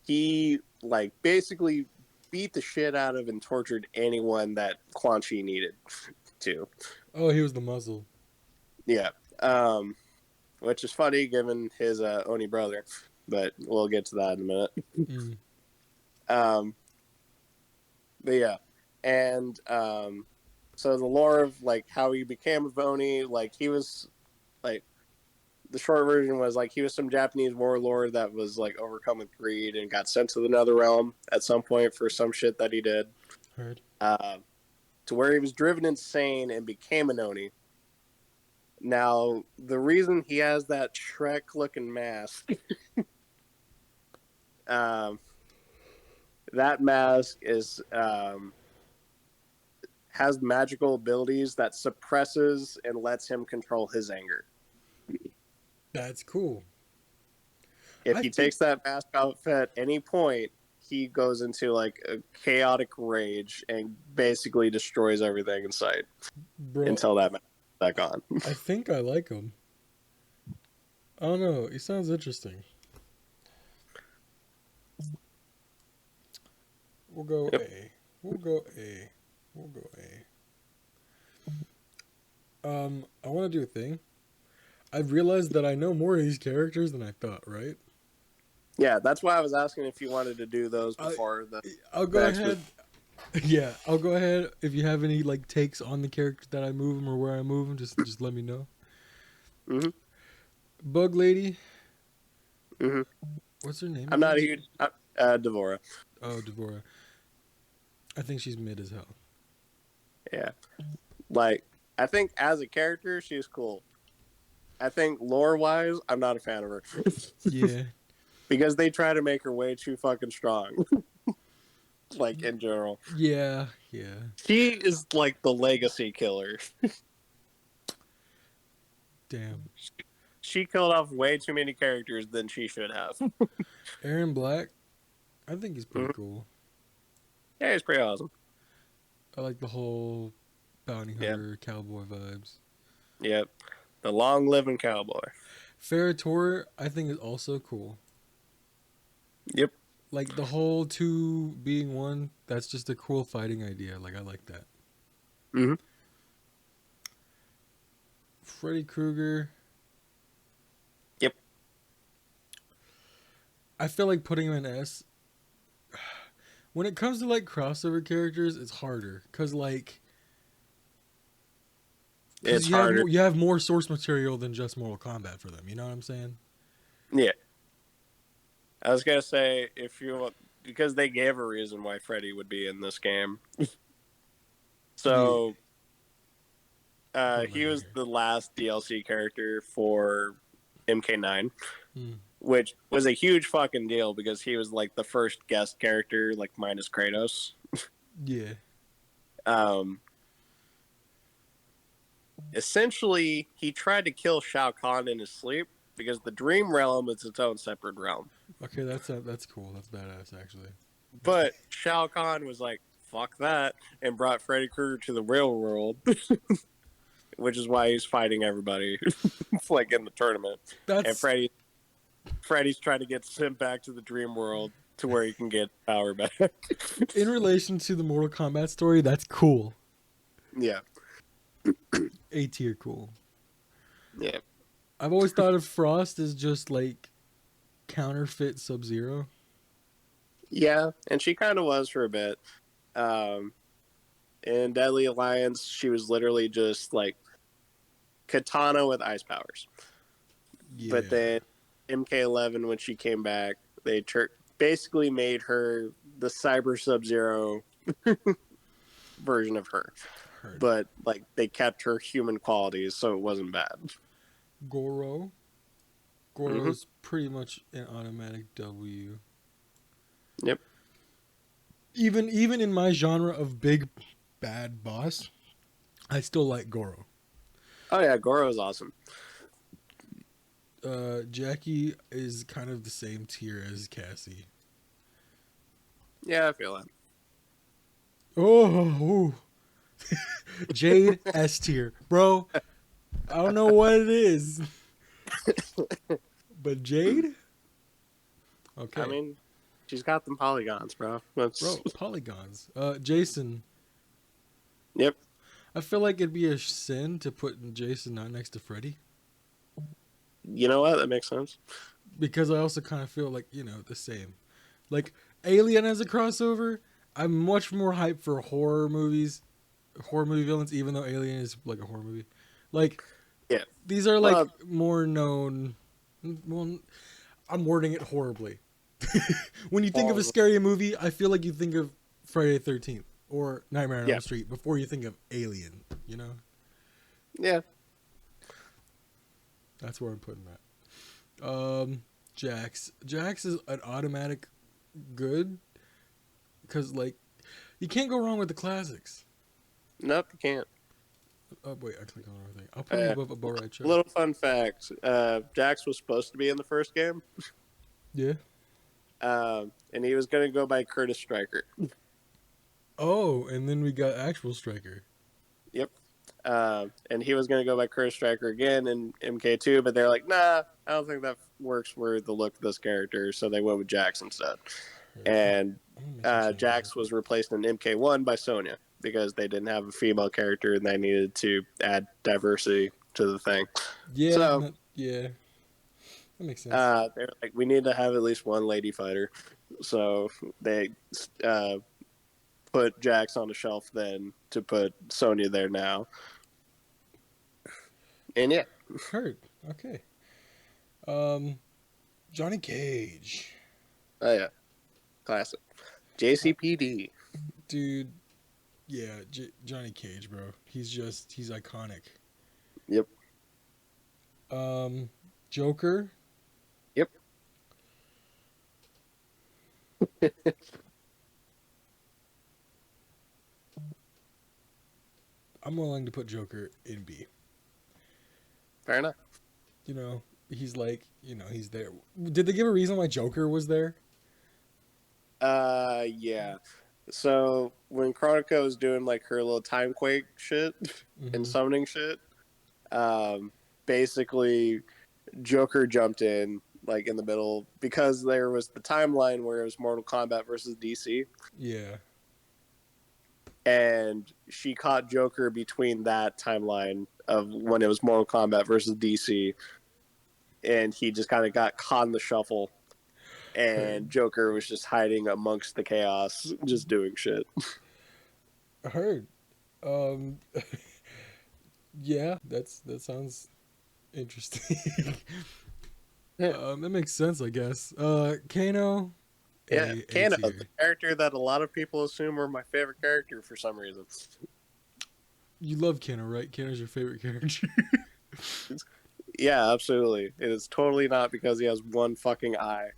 He like basically beat the shit out of and tortured anyone that Quan Chi needed to. Oh, he was the muzzle. Yeah. Which is funny given his Oni brother, but we'll get to that in a minute. But yeah, and so the lore of like how he became a Oni, like he was like the short version was like he was some Japanese warlord that was like overcome with greed and got sent to the Netherrealm at some point for some shit that he did. Heard. To where he was driven insane and became an Oni. Now, the reason he has that Shrek-looking mask, that mask is has magical abilities that suppresses and lets him control his anger. That's cool. If he takes that mask off at any point, he goes into like a chaotic rage and basically destroys everything in sight. Until that mask is back on. I think I like him. I don't know. He sounds interesting. We'll go Yep. A. We'll go A. We'll go A. I want to do a thing. I've realized that I know more of these characters than I thought, right? Yeah, that's why I was asking if you wanted to do those I, before I'll the go expert. ahead. Yeah, I'll go ahead. If you have any like takes on the characters that I move them or where I move them, just let me know. Mm-hmm. Bug Lady. Mm-hmm. What's her name I'm not again? a huge Devora. Oh, Devora. I think she's mid as hell. Yeah, like I think as a character she's cool. I think lore wise, I'm not a fan of her Yeah. because they try to make her way too fucking strong. Like in general, Yeah. Yeah. she is like the legacy killer. Damn. She killed off way too many characters than she should have. Aaron Black. I think he's pretty Mhm. cool. Yeah, he's pretty awesome. I like the whole bounty Yeah, hunter cowboy vibes. yep. The long living cowboy. Ferritor, I think is also cool. Yep. Like the whole two being one, that's just a cool fighting idea. Like I like that. Mm-hmm. Freddy Krueger. Yep. I feel like putting him in S. When it comes to like crossover characters, it's harder because like It's harder. you have more source material than just Mortal Kombat for them. You know what I'm saying? Yeah. I was gonna say if you because they gave a reason why Freddy would be in this game. Yeah. So What am I he doing was here? the last DLC character for MK9, Hmm. which was a huge fucking deal because he was like the first guest character, like minus Kratos. Yeah. Um, Essentially, he tried to kill Shao Kahn in his sleep because the Dream Realm is its own separate realm. Okay, that's cool. That's badass actually. But Shao Kahn was like, "Fuck that," and brought Freddy Krueger to the real world, which is why he's fighting everybody, like in the tournament. And That's Freddy's trying to get sent back to the dream world to where he can get power back. in relation to the Mortal Kombat story. That's cool. Yeah, A tier cool. yeah, I've always thought of Frost as just like counterfeit Sub Zero. yeah. And she kind of was for a bit. Um, in Deadly Alliance, she was literally just like Katana with ice powers. But Yeah. then MK11, when she came back, they basically made her the Cyber Sub Zero version of her. Heard. But like they kept her human qualities, so it wasn't bad. Goro. Mm-hmm. Goro's pretty much an automatic W. Yep. Even in my genre of big bad boss, I still like Goro. Oh yeah, Goro is awesome. Jackie is kind of the same tier as Cassie. Yeah, I feel that. Oh, Jade S tier, bro. I don't know what it is, but Jade. Okay, I mean, she's got them polygons, bro. That's bro. Polygons. Jason. Yep. I feel like it'd be a sin to put Jason not next to Freddy You know what? That makes sense. because I also kind of feel like the same. Like Alien as a crossover, I'm much more hyped for horror movies, horror movie villains, even though Alien is like a horror movie. Like Yeah. these are like Well, more known. Well, I'm wording it horribly. When you think of a horrible. scary movie, I feel like you think of Friday the 13th or Nightmare on Yeah. Elm Street before you think of Alien. You know, Yeah. that's where I'm putting that. Jax. Jax is an automatic good because like you can't go wrong with the classics. Nope, you can't. Oh wait, I clicked on the wrong thing. I'll put him above a right check. Little fun fact: Jax was supposed to be in the first game, Yeah. and he was going to go by Curtis Stryker. Oh, and then we got actual Striker. Yep. And he was going to go by Curse Striker again in MK2, but they're like, nah, I don't think that works for the look of this character, so they went with Jax instead. And Jax was replaced in MK1 by Sonya because they didn't have a female character and they needed to add diversity to the thing. Yeah, so yeah, that makes sense. They're like, we need to have at least one lady fighter, so they put Jax on the shelf then to put Sonya there now. And yeah, Heard. Okay. Johnny Cage. oh yeah, classic. JCPD. Dude, yeah, Johnny Cage, bro. He's iconic. Yep. Joker. Yep. I'm willing to put Joker in B. Fair enough. You know, he's like, he's there. Did they give a reason why Joker was there? Yeah. So when Chronica was doing like her little time quake shit and summoning shit, basically Joker jumped in like in the middle because there was the timeline where it was Mortal Kombat versus DC. Yeah. And she caught Joker between that timeline of when it was Mortal Kombat versus DC, and he just kind of got caught in the shuffle. And Joker was just hiding amongst the chaos, just doing shit. I heard. Yeah, that sounds interesting. Yeah. That makes sense, I guess. Kano. Yeah, Kano, the character that a lot of people assume are my favorite character for some reason. You love Kano, right? Kano's your favorite character. Yeah, absolutely. It is totally not because he has one fucking eye.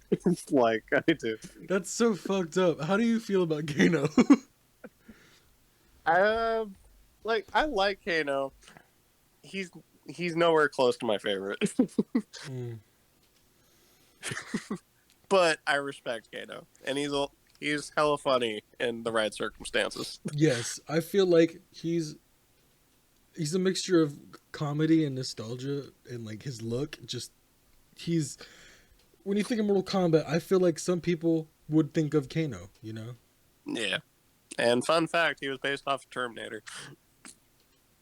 Like I do. That's so fucked up. How do you feel about Kano? I like Kano. He's nowhere close to my favorite. But I respect Kano, and he's hella funny in the right circumstances. Yes, I feel like he's a mixture of comedy and nostalgia, and like his look. When you think of Mortal Kombat, I feel like some people would think of Kano. Yeah, and fun fact, he was based off of Terminator.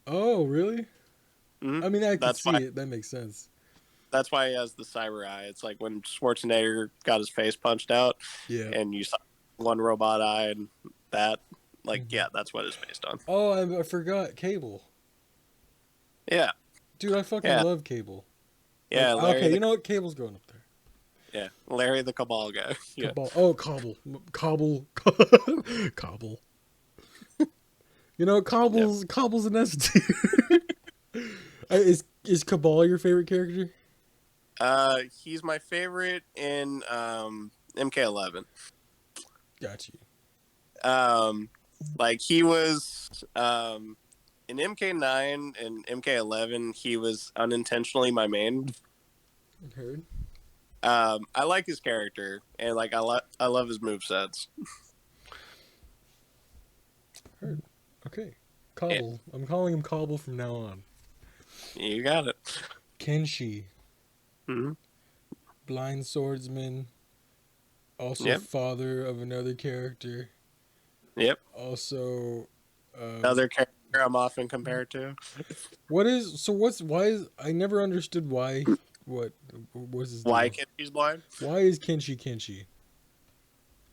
Oh, really? Mm-hmm. I mean, I can see it. That makes sense. That's why he has the cyber eye. It's like when Schwarzenegger got his face punched out, and you saw one robot eye, and that, yeah, that's what it's based on. Oh, I forgot Cable. Yeah, dude, I fucking love Cable. Yeah, okay, you know what? Cable's going up there. Yeah, Larry the Cabal guy. Yeah. Cabal. Oh, Cobble. Cobble. Cobble's an S tier. Is Cabal your favorite character? He's my favorite in MK11. Got you. Like he was in MK9 and MK11, he was unintentionally my main. Heard. I like his character, and like I love his movesets. Heard. Okay. Cobble. Yeah. I'm calling him Cobble from now on. You got it. Kenshi. Mm-hmm. Blind swordsman. Also father of another character. Yep. Also another character I'm often compared to. I never understood why. What was his why deal? Kenshi's blind? Why is Kenshi?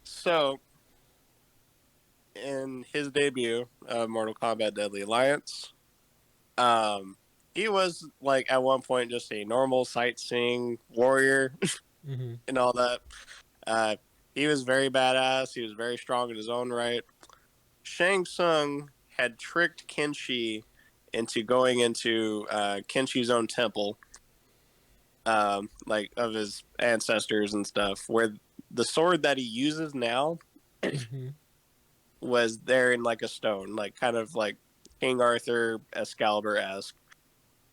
So, in his debut of Mortal Kombat Deadly Alliance, he was like at one point just a normal sightseeing warrior and all that. He was very badass. He was very strong in his own right. Shang Tsung had tricked Kenshi into going into Kenshi's own temple, like of his ancestors and stuff, where the sword that he uses now was there in like a stone, like kind of like King Arthur Excalibur-esque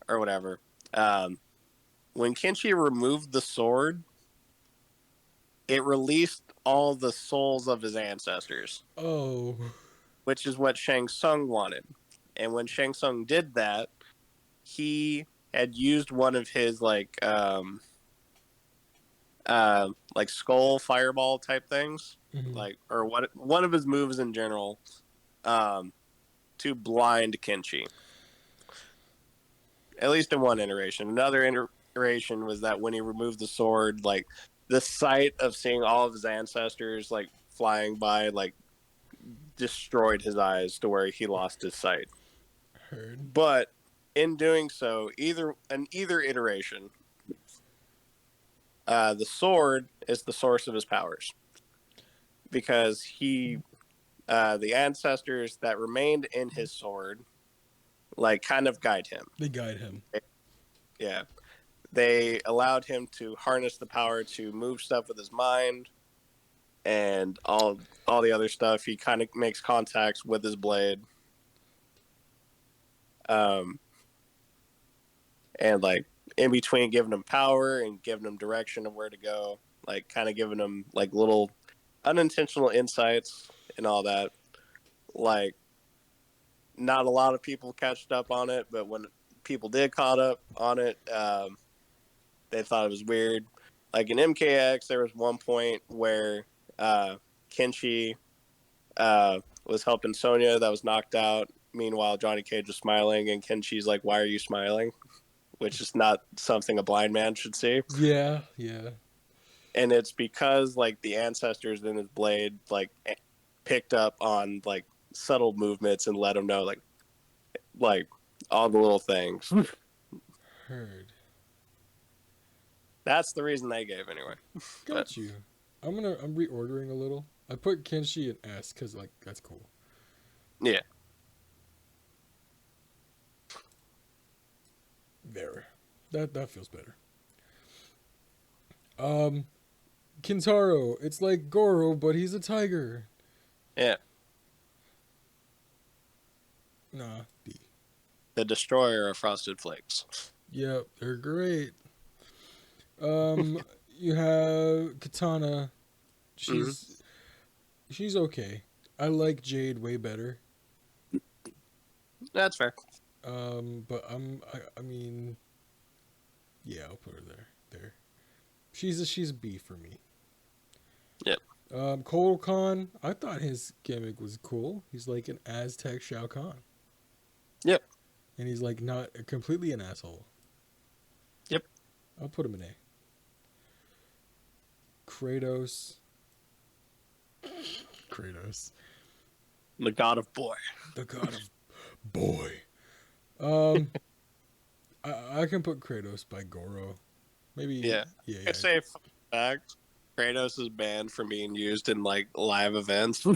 or whatever. When Kenshi removed the sword, it released all the souls of his ancestors. Oh. Which is what Shang Tsung wanted. And when Shang Tsung did that, he had used one of his like skull fireball type things, or one of his moves in general, to blind Kenshi. At least in one iteration. Another iteration was that when he removed the sword, like the sight of seeing all of his ancestors like flying by, like destroyed his eyes to where he lost his sight. Heard. But in doing so, either iteration, the sword is the source of his powers, because the ancestors that remained in his sword, like, kind of guide him. They guide him. Yeah, they allowed him to harness the power to move stuff with his mind, and all the other stuff. He kind of makes contacts with his blade, and like in between giving him power and giving him direction of where to go, like kind of giving him like little unintentional insights and all that. Like, not a lot of people catched up on it, but when people did caught up on it, they thought it was weird. Like in MKX, there was one point where Kenshi was helping Sonya that was knocked out. Meanwhile, Johnny Cage was smiling, and Kenshi's like, "Why are you smiling?" Which is not something a blind man should see. Yeah. And it's because like the ancestors in his blade like picked up on like subtle movements and let him know like all the little things. Heard. That's the reason they gave anyway. Got you. I'm reordering a little. I put Kenshi in S because like that's cool. Yeah. There. That feels better. Kintaro, it's like Goro, but he's a tiger. Yeah. Nah, D. The Destroyer of Frosted Flakes. Yep, they're great. You have Katana. She's okay. I like Jade way better. That's fair. But I mean, yeah, I'll put her there. She's a B for me. Yep. Kotal Khan, I thought his gimmick was cool. He's like an Aztec Shao Kahn. Yep. And he's like not completely an asshole. Yep. I'll put him in A. Kratos. The God of Boy. The God of Boy. I can put Kratos by Goro. Maybe. Yeah. I'd say, fact, Kratos is banned from being used in like live events.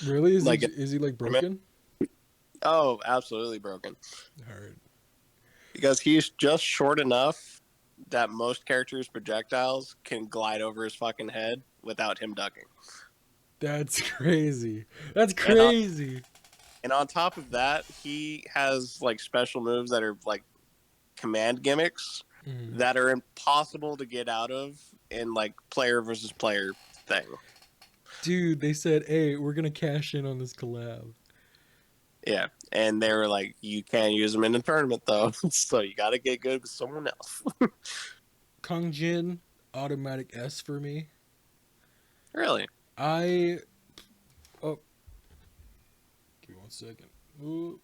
Really? Is like, he like broken? Oh, absolutely broken. Heard. Because he's just short enough that most characters' projectiles can glide over his fucking head without him ducking. That's crazy. That's crazy. And on top of that, he has like special moves that are like command gimmicks that are impossible to get out of in like player versus player thing. Dude, they said, "Hey, we're gonna cash in on this collab." Yeah, and they were like, "You can't use them in a tournament though, so you got to get good with someone else." Kung Jin, automatic S for me. Really? Give me 1 second. Ooh.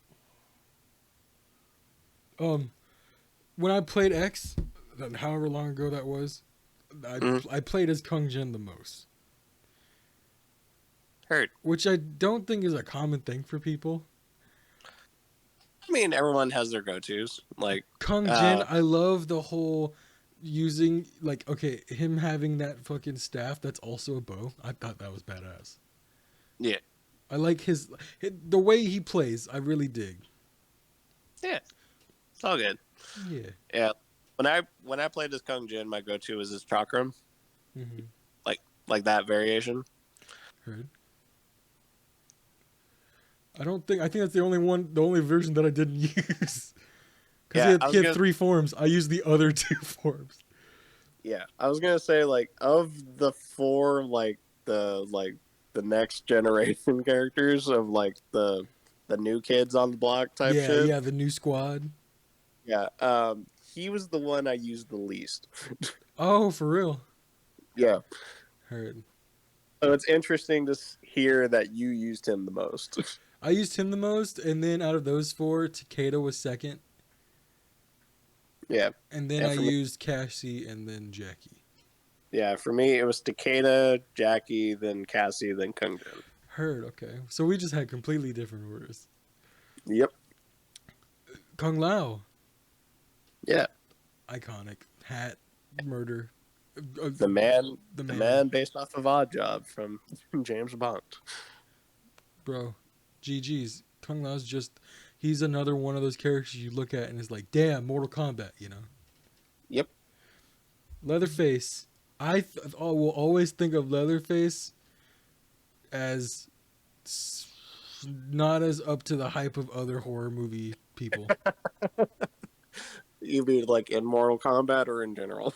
When I played X, however long ago that was, I played as Kung Jin the most. Heard. Which I don't think is a common thing for people. I mean, everyone has their go-tos. Like Kung Jin, I love the whole using, like, okay, him having that fucking staff that's also a bow. I thought that was badass. Yeah. I like the way he plays. I really dig. Yeah. It's all good. Yeah. Yeah. When I played as Kung Jin, my go-to was his chakram. Mm-hmm. Like that variation. Heard. I think that's the only version that I didn't use. Because he had 3 forms. I used the other 2 forms. Yeah. I was gonna say, like, of the 4 the next generation characters of like the the new kids on the block type Yeah, shit. yeah, the new squad. Yeah. He was the one I used the least. Oh, for real. Yeah. Heard. So it's interesting to hear that you used him the most. I used him the most, and then out of those four, Takeda was second, Yeah. and then And I for me, used Cassie, and then Jackie. yeah, for me it was Takeda, Jackie, then Cassie, then Kungden. Heard. Okay, so we just had completely different orders. Yep. Kung Lao, Yeah. iconic hat, murder. The man, The the man, man based off of Odd Job from James Bond. bro. GG's. Kung Lao's just. He's another one of those characters you look at and is like, damn, Mortal Kombat, you know? Yep. Leatherface. Will always think of Leatherface as not as up to the hype of other horror movie people. You mean like in Mortal Kombat or in general?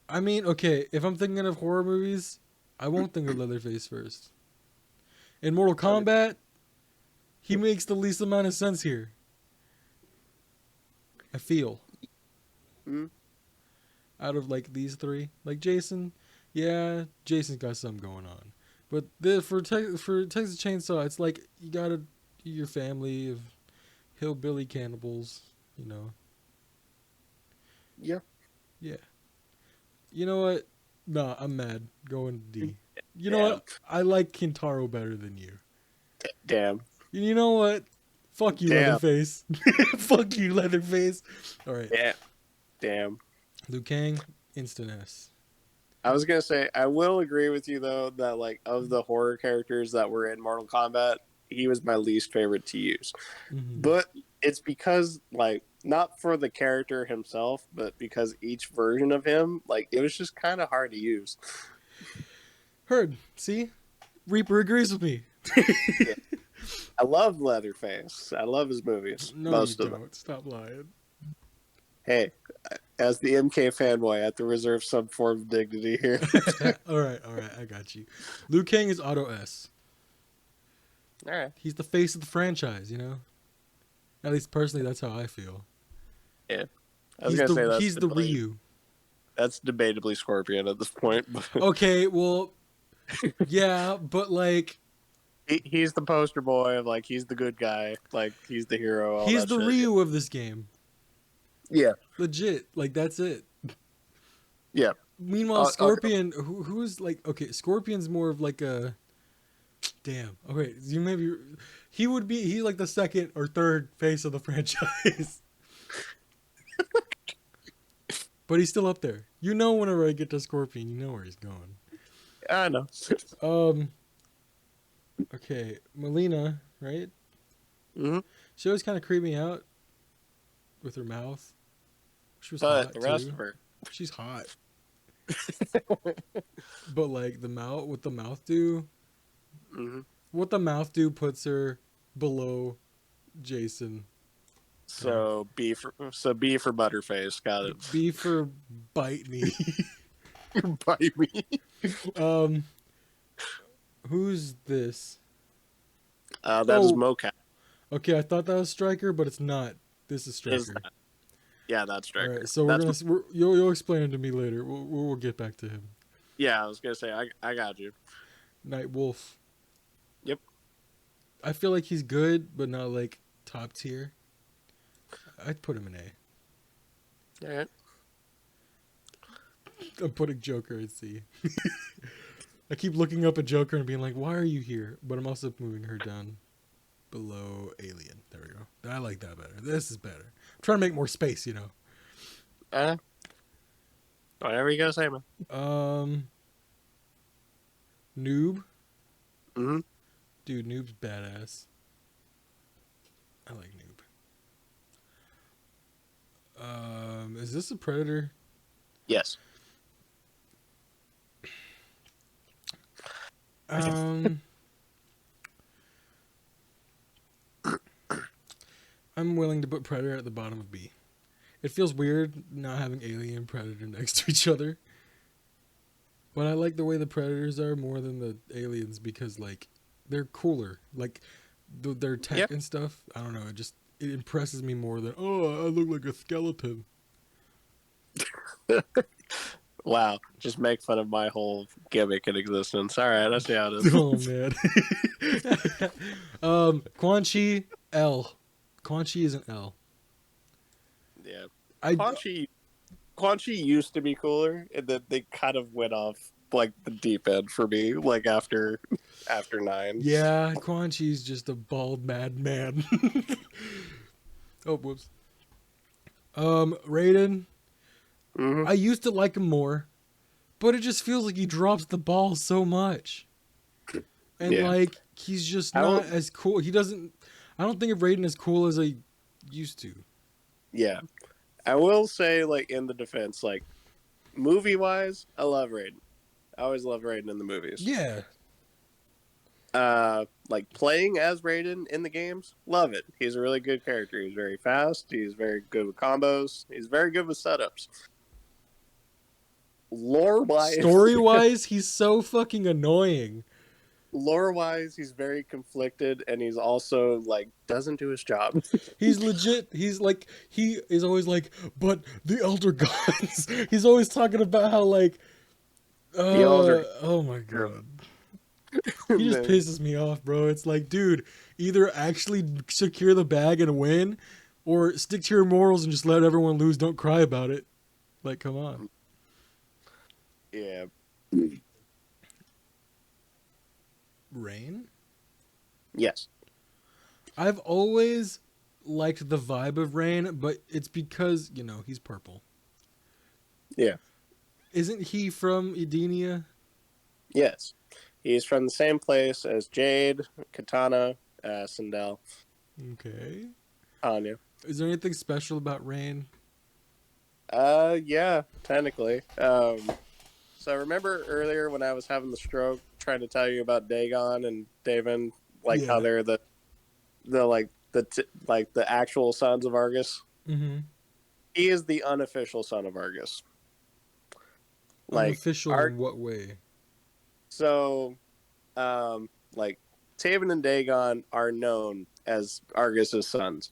I mean, okay, if I'm thinking of horror movies, I won't think of Leatherface first. In Mortal Kombat, he makes the least amount of sense here. I feel. Mm-hmm. Out of like these three, like Jason, yeah, Jason's got something going on. But for Texas Chainsaw, it's like you gotta your family of hillbilly cannibals, you know. Yeah. Yeah. You know what? Nah, I'm mad. Going D. You know Damn. what? I like Kintaro better than you. Damn. You know what? Fuck you, Damn. Leatherface. Fuck you, Leatherface. All right. Yeah. Damn. Liu Kang, instant S. I was gonna say I will agree with you though that like of the horror characters that were in Mortal Kombat, he was my least favorite to use. Mm-hmm. But it's because like not for the character himself, but because each version of him, like it was just kind of hard to use. Heard. See? Reaper agrees with me. Yeah. I love Leatherface. I love his movies. No, most you of don't. them. Stop lying. Hey, as the MK fanboy, I have to reserve some form of dignity here. All right. I got you. Liu Kang is auto S. All right. He's the face of the franchise, you know? At least personally, that's how I feel. Yeah. I was going to say that's he's the Ryu. That's debatably Scorpion at this point. Okay, well, yeah, but like... He's the poster boy of like, he's the good guy. Like, he's the hero. All he's that the shit. Ryu of this game. Yeah. Legit. Like, that's it. Yeah. Meanwhile, Scorpion, who's like... Okay, Scorpion's more of like a... Damn. Okay, you maybe... He's like the second or third face of the franchise. But he's still up there. You know, whenever I get to Scorpion, you know where he's going. I know. Okay, Melina, right? Mm-hmm. She always kind of creeped me out with her mouth. She was But hot the rest too. of her. She's hot. But like the mouth, what the mouth do? Mm-hmm. What the mouth do puts her below Jason. So B for Butterface. Got it. B for bite me. Bite me. Who's this? That is Mocap. Okay, I thought that was Striker, but it's not. This is Striker. Is that? Yeah, that's Striker. All right, so you'll explain it to me later. We'll get back to him. Yeah, I was gonna say I got you. Night Wolf. Yep. I feel like he's good, but not like top tier. I'd put him in A. All right. I'm putting Joker in C. I keep looking up at Joker and being like, why are you here? But I'm also moving her down below Alien. There we go. I like that better. This is better. I'm trying to make more space, you know. Whatever you gotta say, man. Noob. Mm-hmm. Dude, Noob's badass. I like Noob. Is this a Predator? Yes. I'm willing to put Predator at the bottom of B. It feels weird not having Alien and Predator next to each other. But I like the way the Predators are more than the Aliens because, like, they're cooler. Like, their tech and stuff. I don't know. It impresses me more than I look like a skeleton. Wow, just make fun of my whole gimmick in existence. All right, I see how it is. Oh man. Quan Chi L. Quan Chi is an L. Yeah, I Quan Chi used to be cooler, and then they kind of went off like the deep end for me. Like after 9. Yeah, Quan Chi's just a bald madman. Oh, whoops. Raiden. Mm-hmm. I used to like him more, but it just feels like he drops the ball so much. And Yeah, like he's just I will. not as cool. He doesn't I don't think of Raiden as cool as I used to. Yeah, I will say, like in the defense, like movie wise, I love Raiden. I always love Raiden in the movies. Yeah. Like playing as Raiden in the games, love it. He's a really good character. He's very fast. He's very good with combos. He's very good with setups. Lore wise, Story wise, he's so fucking annoying. lore wise, he's very conflicted, and he's also like doesn't do his job. He's legit. He is always like, but the Elder Gods. He's always talking about how like, The Elder. oh my god. He just pisses me off, bro. It's like, dude, either actually secure the bag and win, or stick to your morals and just let everyone lose. Don't cry about it. Like, come on. Yeah. Rain? Yes. I've always liked the vibe of Rain, but it's because, he's purple. Yeah. Isn't he from Edenia? Yes. He's from the same place as Jade, Katana, Sindel, Okay. Anya. Is there anything special about Rain? Yeah, technically. So remember earlier when I was having the stroke, trying to tell you about Dagon and Daven, like how they're the actual sons of Argus. Mm-hmm. He is the unofficial son of Argus. Unofficial in what way? So, like Taven and Dagon are known as Argus's sons.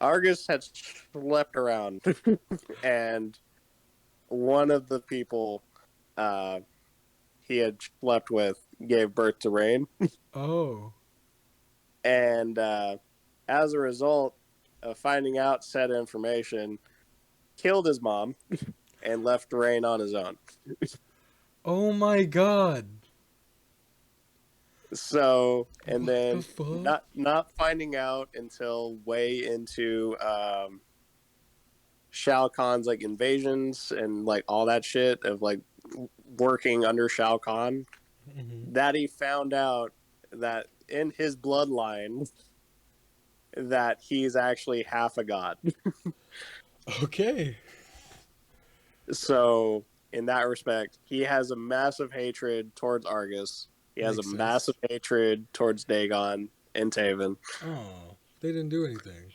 Argus had slept around, and one of the people he had slept with gave birth to Rain. Oh. And as a result of finding out said information, killed his mom and left Rain on his own. Oh my god. So, and What then the fuck? not finding out until way into Shao Kahn's like invasions and like all that shit of like working under Shao Kahn, that he found out that in his bloodline that he's actually half a god. Okay. So in that respect, he has a massive hatred towards Argus. He has Makes a sense. massive hatred towards Dagon and Taven. Oh, they didn't do anything.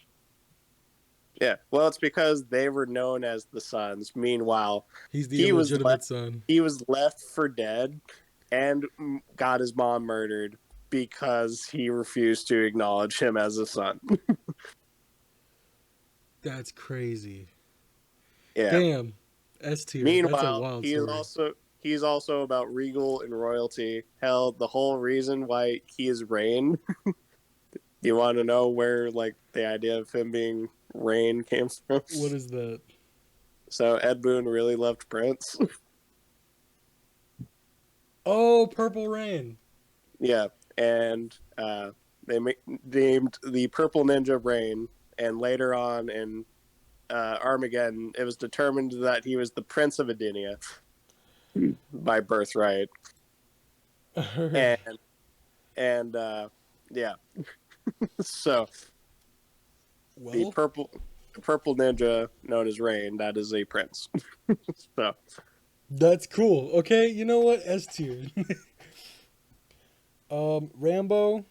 Yeah, well, it's because they were known as the sons. Meanwhile, He's the he was illegitimate son. he was left for dead and got his mom murdered because he refused to acknowledge him as a son. That's crazy. Yeah. Damn. S tier. That's a Meanwhile, wild he is story. he's also about regal and royalty. Hell, the whole reason why he is Rain. You want to know where like the idea of him being Rain came from? What is that? So Ed Boon really loved Prince. Oh, Purple Rain. Yeah, and they named the Purple Ninja Rain, and later on in Armageddon, it was determined that he was the Prince of Edenia by birthright. and yeah, so Well, the purple ninja known as Rain, that is a prince. So that's cool. Okay, you know what? S tier. Rambo.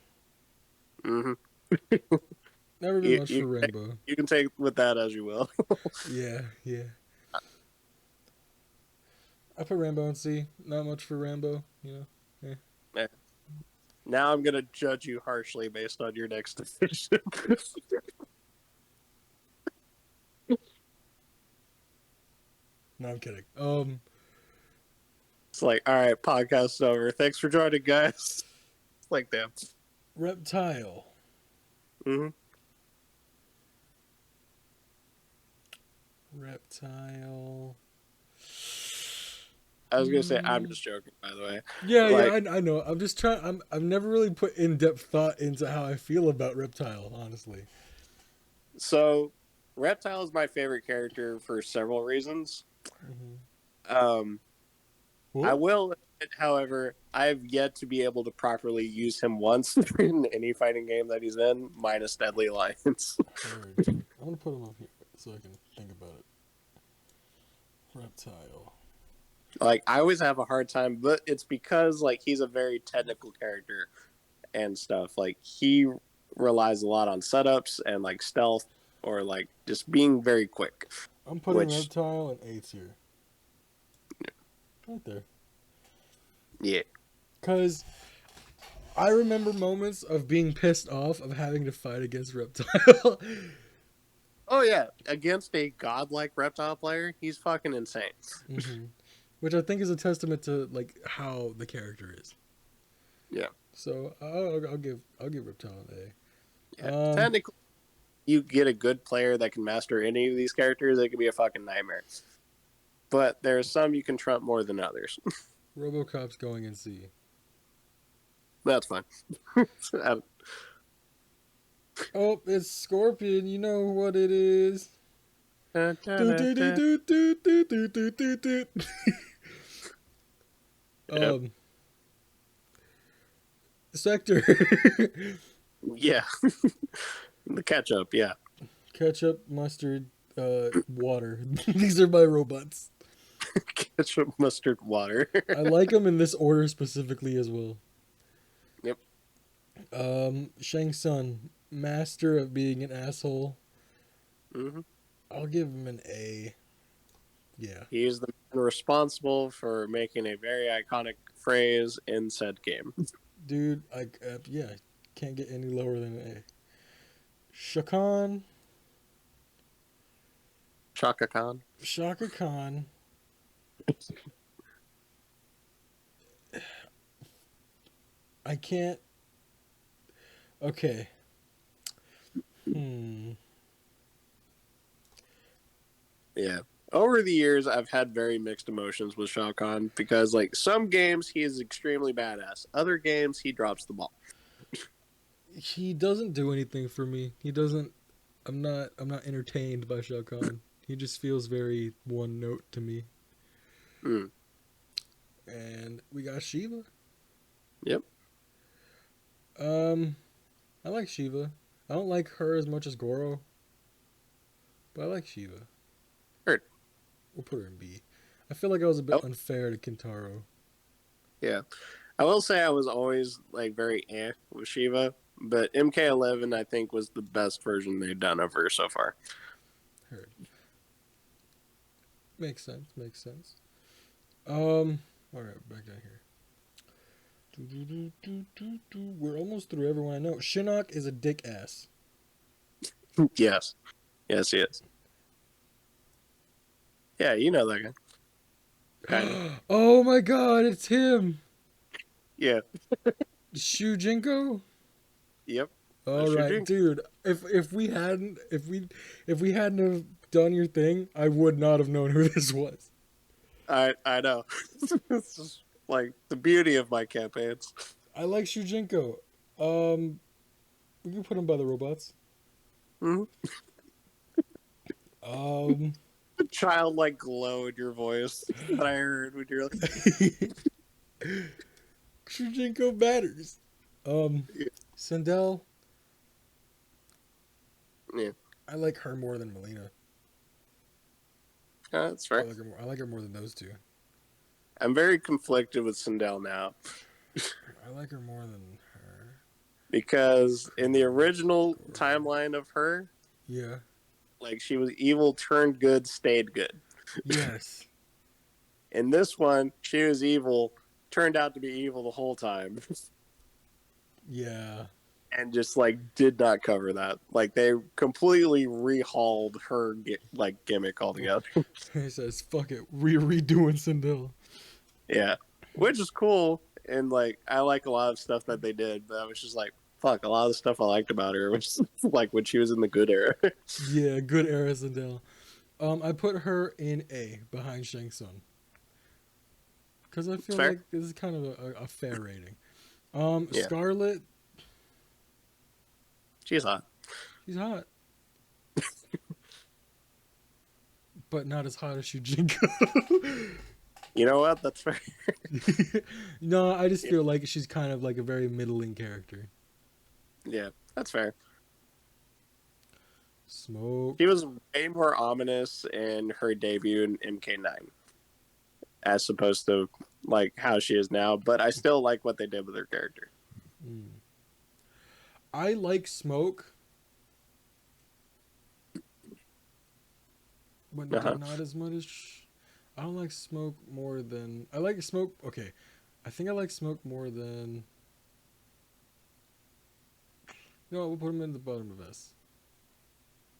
mm-hmm. Never been much for Rambo. You can take with that as you will. Yeah. I put Rambo in C. Not much for Rambo, Yeah. Now I'm gonna judge you harshly based on your next decision. No, I'm kidding. It's like, all right, podcast over. Thanks for joining, guys. It's like, damn. Reptile. Mm-hmm. Reptile. I was gonna say, I'm just joking, by the way. Yeah, Like, I know. I'm just trying. I've never really put in depth thought into how I feel about Reptile, honestly. so Reptile is my favorite character for several reasons. Um, I What? will admit, however, I've yet to be able to properly use him once in any fighting game that he's in, minus Deadly Alliance. Heard. I'm gonna put him up here so I can think about it. Reptile. Like, I always have a hard time, but it's because like he's a very technical character and stuff. Like, he relies a lot on setups and like stealth or like just being very quick. I'm putting Which, Reptile in A tier. Right there. yeah, Cause I remember moments of being pissed off of having to fight against Reptile. oh yeah, against a godlike Reptile player, he's fucking insane. Mm-hmm. Which I think is a testament to like how the character is. Yeah, So I'll give Reptile an yeah. A. Technically, you get a good player that can master any of these characters, it could be a fucking nightmare. But there's some you can trump more than others. RoboCop's going in C. That's fine. Oh, it's Scorpion. You know what it is. Do, do, do, do, do, do, do, do, do, do. Sector. Yeah. The ketchup, yeah. Ketchup, mustard, water. These are my robots. Ketchup, mustard, water. I like them in this order specifically as well. Yep. Shang Tsung, master of being an asshole. Mm-hmm. I'll give him an A. Yeah. He is the man responsible for making a very iconic phrase in said game. Dude, yeah, can't get any lower than an A. Shakan. Chaka Khan. Shaka Khan. I can't. Okay. Yeah. Over the years, I've had very mixed emotions with Shao Kahn because, like, some games he is extremely badass. Other games he drops the ball. He doesn't do anything for me. He doesn't. I'm not entertained by Shao Kahn. He just feels very one note to me. Mm. And we got Shiva. Yep. I like Shiva. I don't like her as much as Goro, but I like Shiva. Heard. We'll put her in B. I feel like I was a bit unfair to Kintaro. Yeah. I will say I was always, like, very with Shiva, but MK11, I think, was the best version they've done of her so far. Heard. Makes sense. All right, back down here. We're almost through everyone I know. Shinnok is a dick ass. Yes. Yes, he is. Yeah, you know that guy. Kinda. Oh my god, it's him. Yeah. Shujinko? Yep. All right, dude. If we hadn't have done your thing, I would not have known who this was. I know. It's just like the beauty of my campaigns. I like Shujinko. We can put him by the robots. Mm-hmm. The childlike glow in your voice that I heard when you're like Shujinko matters. Sindel. Yeah. I like her more than Melina. That's fair. I like her more than those two. I'm very conflicted with Sindel now. I like her more than her. Because in the original timeline of her, yeah, like she was evil, turned good, stayed good. Yes. In this one, she was evil, turned out to be evil the whole time. Yeah. and just like did not cover that. Like they completely rehauled her like gimmick altogether. He says, "Fuck it, we're redoing Sindel." Yeah, which is cool, and like I like a lot of stuff that they did, but I was just like, fuck, a lot of the stuff I liked about her was like when she was in the good era. Yeah, good era Sindel. I put her in A behind Shang Tsung because I It's feel fair. like this is kind of a fair rating. Yeah, Scarlet, she's hot. she's hot, but not as hot as Shujinko. You know what? That's fair. No, I just feel like she's kind of like a very middling character. Yeah, that's fair. Smoke. She was way more ominous in her debut in MK9 as opposed to like how she is now. But I still like what they did with her character. Mm. I like Smoke, but Uh-huh. not as much as. I don't like Smoke more than. I like Smoke. Okay. I think I like Smoke more than. No, we'll put him in the bottom of S.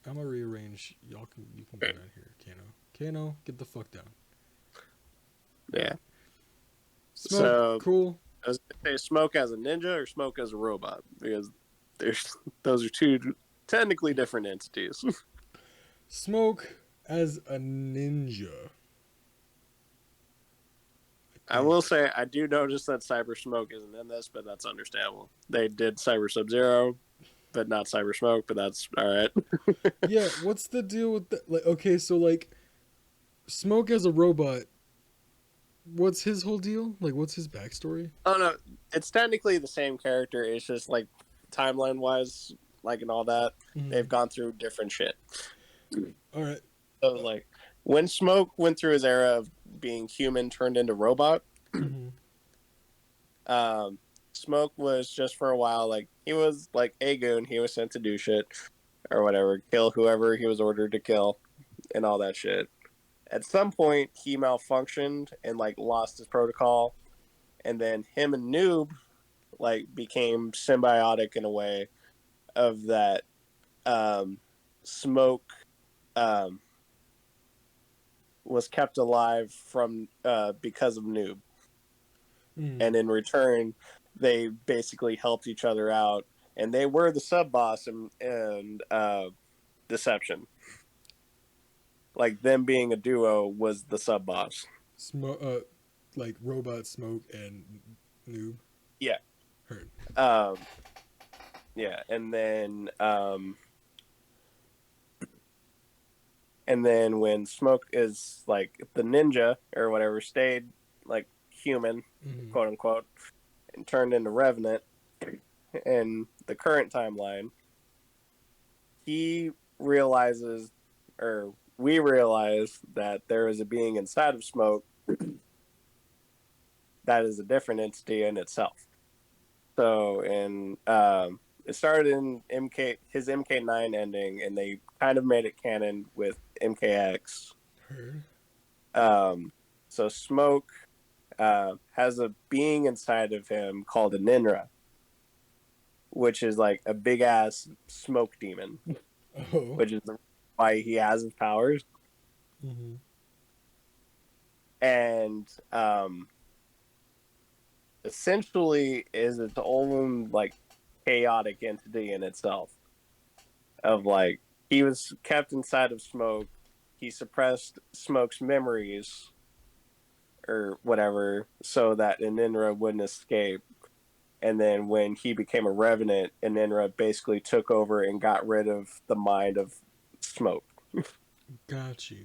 I'm gonna rearrange. You can go down here, Kano. Kano, get the fuck down. Yeah. Smoke, So cool. I was gonna say Smoke as a ninja or Smoke as a robot because there's those are two technically different entities. Smoke as a ninja. I I will think. say I do notice that Cyber Smoke isn't in this, but that's understandable. They did Cyber Sub Zero, but not Cyber Smoke, but that's all right. Yeah, what's the deal with that? Like, okay, so like, Smoke as a robot. What's his whole deal? Like, what's his backstory? Oh no, it's technically the same character. It's just like timeline wise, like and all that, Mm-hmm. they've gone through different shit. All right. So like when Smoke went through his era of being human turned into robot, Mm-hmm. um, Smoke was just for a while like he was like a goon. He was sent to do shit or whatever, kill whoever he was ordered to kill, and all that shit. At some point, he malfunctioned and like lost his protocol, and then him and Noob like became symbiotic in a way of that Smoke um, was kept alive from because of Noob, Mm. and in return, they basically helped each other out, and they were the sub boss and Deception. Like them being a duo was the sub boss. Smoke, like robot Smoke and Noob. Yeah. Heard. Um, yeah, and then when Smoke is like the ninja or whatever stayed like human, Mm-hmm. quote unquote, and turned into Revenant in the current timeline, he realizes, or we realize that there is a being inside of Smoke that is a different entity in itself. So, it started in his MK9 ending, and they kind of made it canon with MKX. Heard. Um, so Smoke has a being inside of him called a Ninra, which is like a big ass smoke demon, Oh. which is why he has his powers. Mm-hmm. And essentially is its own like chaotic entity in itself. Of like he was kept inside of Smoke, he suppressed Smoke's memories or whatever, so that Aninra wouldn't escape. And then when he became a revenant, Aninra basically took over and got rid of the mind of Smoke. Got you.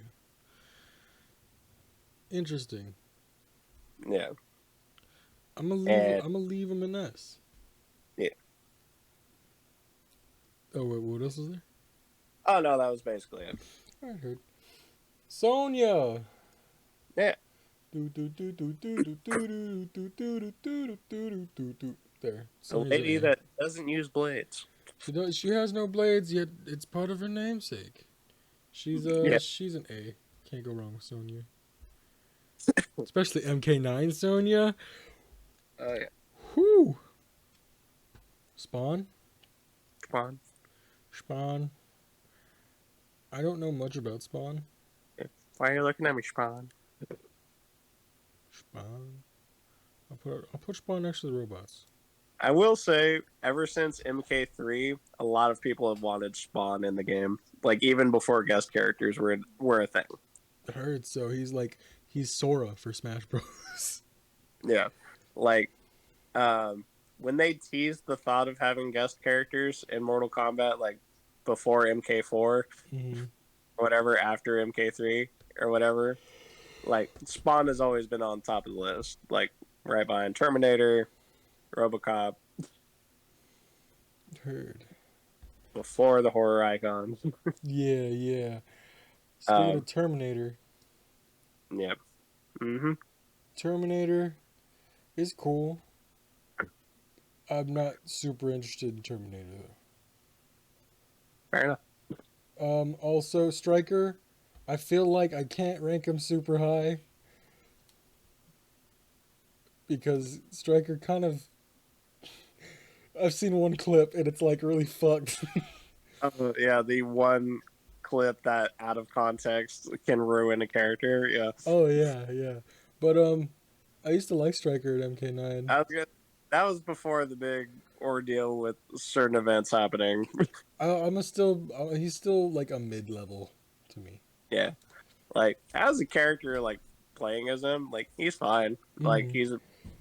Interesting. Yeah, I'm gonna leave. and I'm gonna leave him in S. yeah. Oh wait, what else is there? Oh no, that was basically it. I heard. Sonya. Yeah, Do do do do do do do do do do do do do do. There. a Sonya's lady A. that doesn't use blades. She does. She has no blades yet. It's part of her namesake. Yeah. She's an A. Can't go wrong with Sonya. Especially MK9 Sonya. Oh yeah. Whew. Spawn? Spawn. Spawn. I don't know much about Spawn. Why are you looking at me, Spawn? Spawn. I'll put Spawn next to the robots. I will say, ever since MK3, a lot of people have wanted Spawn in the game. Like even before guest characters were a thing. I heard so. He's Sora for Smash Bros. Yeah, like when they teased the thought of having guest characters in Mortal Kombat, like before MK4 Mm-hmm. or whatever, after MK3 or whatever, like Spawn has always been on top of the list, like right behind Terminator, RoboCop, Heard. before the horror icons. Yeah, yeah. Speaking of Terminator, Yeah. Mm-hmm. Terminator is cool. I'm not super interested in Terminator Fair enough. though. Also Striker, I feel like I can't rank him super high because Striker kind of. I've seen one clip and it's like really fucked. Yeah, the one clip that out of context can ruin a character. Yeah, Oh yeah, yeah. But I used to like Striker at MK9. that was good. That was before the big ordeal with certain events happening. He's still like a mid level to me. Yeah, like as a character, like playing as him, like he's fine. Like Mm.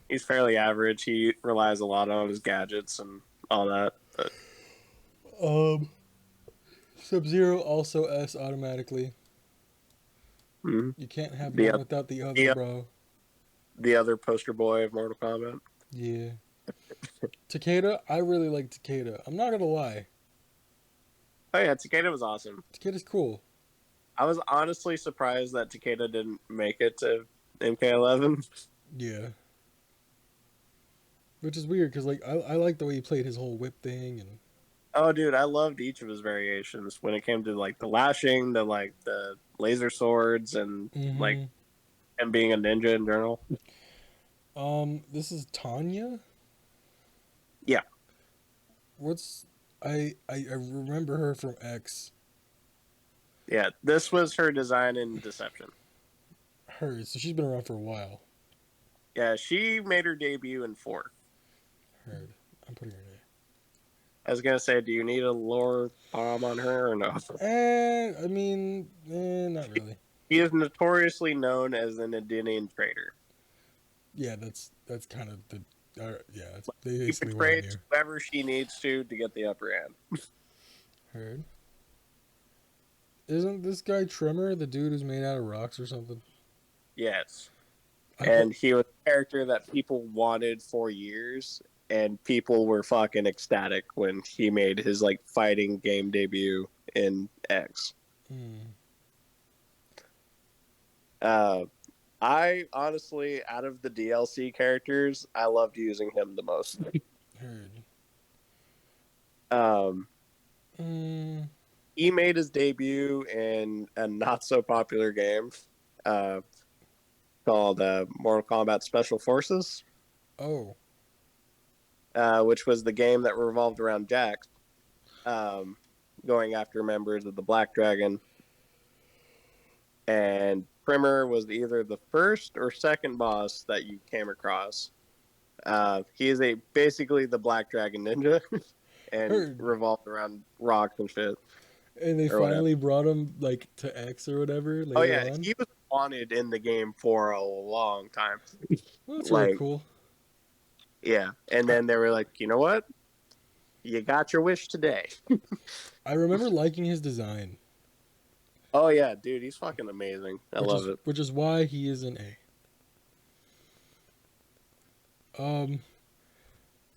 he's fairly average. He relies a lot on his gadgets and all that. But Um, Sub-Zero also S automatically. mhm. You can't have the one oth- without the other, the bro. the other poster boy of Mortal Kombat. Yeah. Takeda, I really like Takeda. I'm not gonna lie. Oh yeah, Takeda was awesome. Takeda's cool. I was honestly surprised that Takeda didn't make it to MK11. Yeah. Which is weird because like I like the way he played his whole whip thing and Oh, dude, I loved each of his variations when it came to like the lashing, the like the laser swords, and like mm-hmm. him being a ninja in general. This is Tanya. Yeah, What's I remember her from X. yeah. This was her design in Deception. Her, so she's been around for a while. Yeah, she made her debut in 4. Heard. I'm putting her name. I was gonna say, do you need a lore bomb on her or no? I mean, not really. He is notoriously known as an Adinian traitor. Yeah, that's kind of the. Yeah, that's He basically what I betrays knew. whoever she needs to get the upper hand. Heard. Isn't this guy Tremor the dude who's made out of rocks or something? Yes, and he was a character that people wanted for years, and people were fucking ecstatic when he made his like fighting game debut in X. I honestly, out of the DLC characters, I loved using him the most. Heard. He made his debut in a not so popular game called Mortal Kombat Special Forces. Oh. Which was the game that revolved around Jax going after members of the Black Dragon. And Primer was either the first or second boss that you came across. He is basically the Black Dragon ninja and revolved around rocks and shit. And they finally brought him like to X or whatever later on. He was wanted in the game for a long time. Well, that's really cool. Yeah, and then they were like, you know what? You got your wish today. I remember liking his design. Oh yeah, dude, he's fucking amazing. I love it. Which is why he is an A.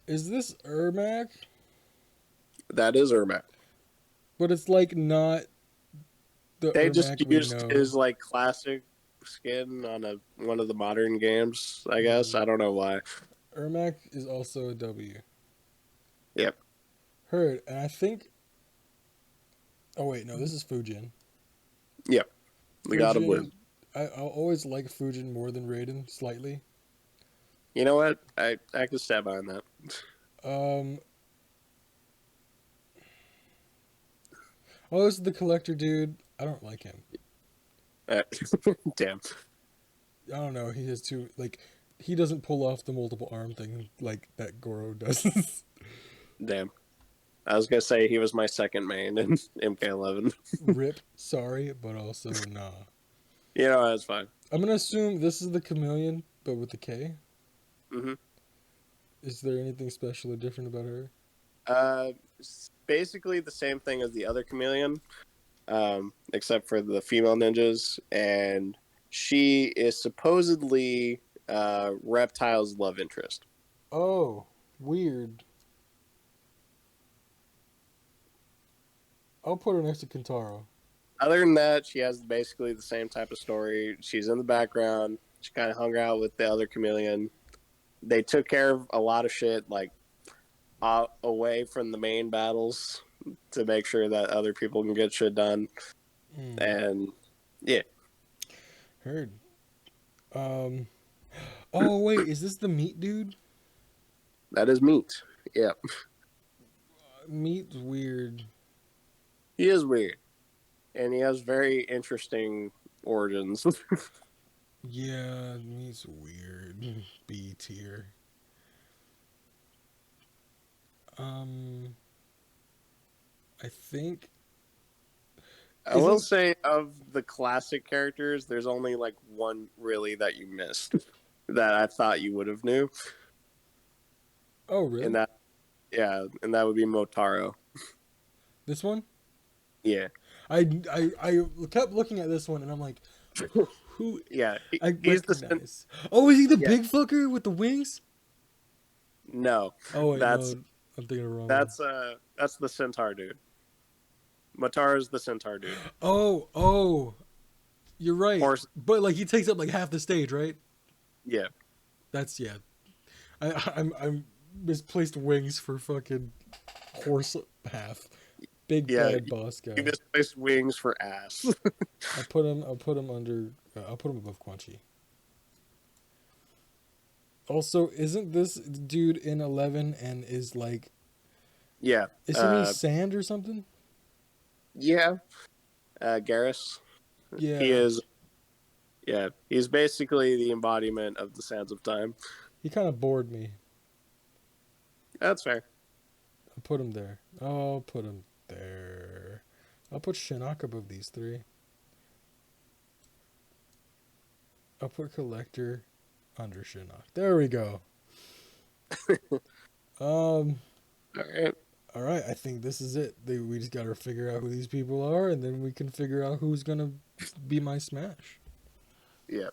Is this Ermac? That is Ermac. But it's like not the They Ermac just we used know. his like classic skin on one of the modern games, I guess. I don't know why. Ermac is also a W. Yep. Heard, and I think. Oh wait, no, this is Fujin. Yep. The God of Wind. I'll always like Fujin more than Raiden, slightly. You know what? I could stand behind that. Oh, this is the collector dude. I don't like him. Uh, damn. I don't know. He has too like he doesn't pull off the multiple arm thing like that Goro does. Damn. I was gonna say he was my second main in MK11. Rip, sorry, but also nah. You know, that's fine. I'm gonna assume this is the chameleon, but with the K. Hmm. Is there anything special or different about her? Basically the same thing as the other chameleon, except for the female ninjas, and she is supposedly Reptile's love interest. Oh, weird. I'll put her next to Kentaro. Other than that, she has basically the same type of story. She's in the background. She kind of hung out with the other chameleon. They took care of a lot of shit, like away from the main battles, to make sure that other people can get shit done. And yeah, Heard. Um. Oh wait, is this the meat dude? that is meat. Yeah, Meat's weird. he is weird, and he has very interesting origins. Yeah, meat's weird. B tier. I think. I will say, of the classic characters, there's only like one really that you missed that I thought you would have knew. Oh really? And that, yeah, and that would be Motaro. This one? Yeah, I kept looking at this one and I'm like, who? yeah, I he's recognize. Oh, is he the Yeah. big fucker with the wings? No, Oh wait, that's no, I'm thinking of the wrong. that's the Centaur dude. Motaro's the Centaur dude. Oh, you're right. Horse. But like he takes up like half the stage, right? Yeah, That's yeah. I'm misplaced wings for fucking horse half. Big Yeah, bad boss guy. he misplaced wings for ass. I'll put him under. I'll put him above Quan Chi. Also, isn't this dude in 11 and is like? Yeah, Isn't he sand or something? yeah. Garrus. Yeah. He is. Yeah, he's basically the embodiment of the sands of time. He kind of bored me. That's fair. I'll put him there. I'll put him there. I'll put Shinnok above these three. I'll put Collector under Shinnok. There we go. All right. All right. I think this is it. We just gotta figure out who these people are, and then we can figure out who's gonna be my smash. Yeah.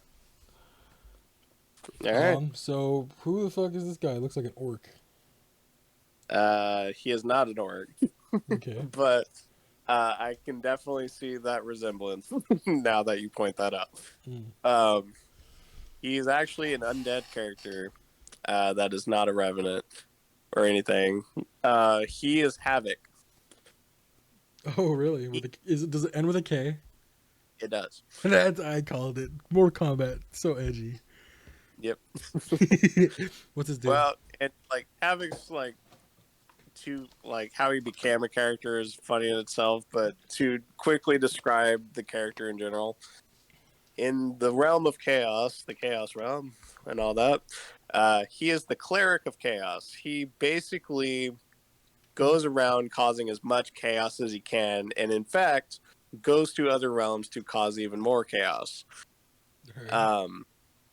All right. So who the fuck is this guy? Looks like an orc. He is not an orc, Okay. but I can definitely see that resemblance now that you point that out. He's actually an undead character that is not a revenant or anything. He is Havoc. Oh really? Does it end with a K? It does. I called it. More combat. So edgy. Yep. What's his deal? Well, and like Havoc's how he became a character is funny in itself, but to quickly describe the character in general, in the realm of chaos, the chaos realm and all that, he is the cleric of chaos. He basically goes around causing as much chaos as he can, and in fact goes to other realms to cause even more chaos.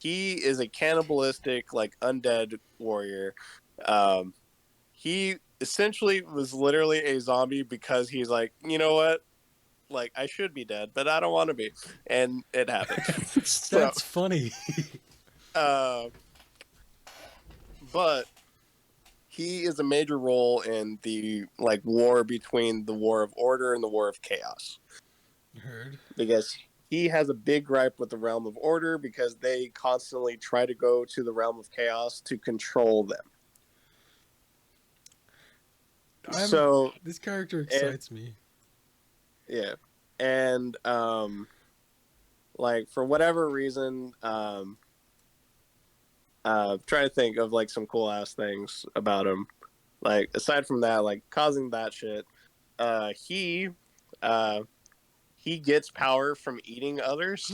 He is a cannibalistic, like, undead warrior. He essentially was literally a zombie because he's like, you know what? Like, I should be dead, but I don't want to be. And it happened. That's funny. But he is a major role in the, like, war between the War of Order and the War of Chaos. Heard. Because he has a big gripe with the Realm of Order because they constantly try to go to the Realm of Chaos to control them. This character excites me. Yeah. And like, for whatever reason, trying to think of like some cool ass things about him. Like, aside from that, like causing that shit, he uh, he gets power from eating others.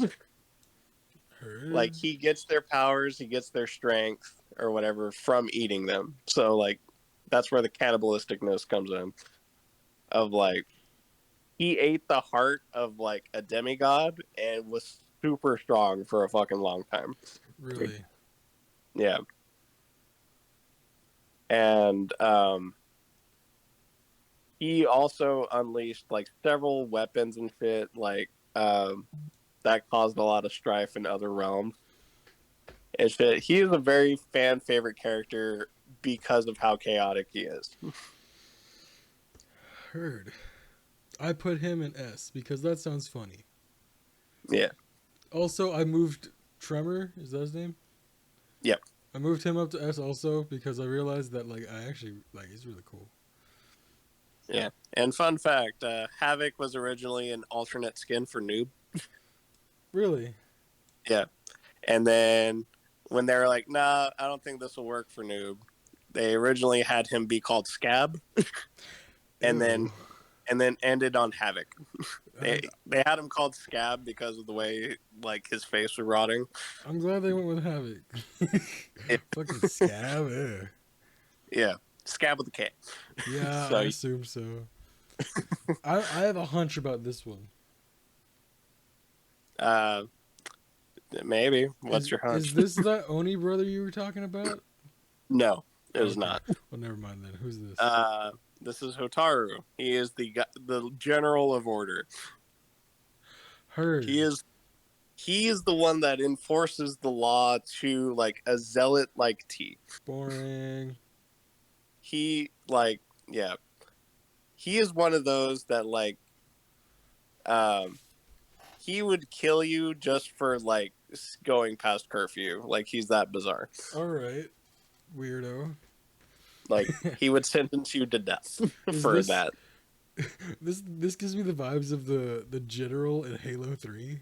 Heard. Like he gets their powers, he gets their strength or whatever from eating them. So like that's where the cannibalisticness comes in. Of like he ate the heart of like a demigod and was super strong for a fucking long time. Really? Yeah. And he also unleashed like several weapons and shit like that caused a lot of strife in other realms. And shit. He is a very fan favorite character because of how chaotic he is. Heard. I put him in S because that sounds funny. Yeah. Also, I moved Tremor. Is that his name? Yep. I moved him up to S also because I realized that like I actually like he's really cool. Yeah. And fun fact, Havoc was originally an alternate skin for Noob. Really? Yeah. And then when they were like, nah, I don't think this will work for Noob, they originally had him be called Scab and Ew. then ended on Havoc. I'm, They had him called Scab because of the way like his face was rotting. I'm glad they went with Havoc. Yeah. Fucking scab. Yeah. Scab with a K. Yeah, I So assume so. I have a hunch about this one. uh maybe. What's your Is hunch? this the Oni brother you were talking about? No, it is Okay. not. Well, never mind then. Who's this? This is Hotaru. He is the general of order. Heard. He is the one that enforces the law to like a zealot like T. Boring. He like yeah. He is one of those that like um he would kill you just for like going past curfew. Like he's that bizarre. All right. Weirdo. Like he would sentence you to death Is for this that. this gives me the vibes of the general in Halo 3?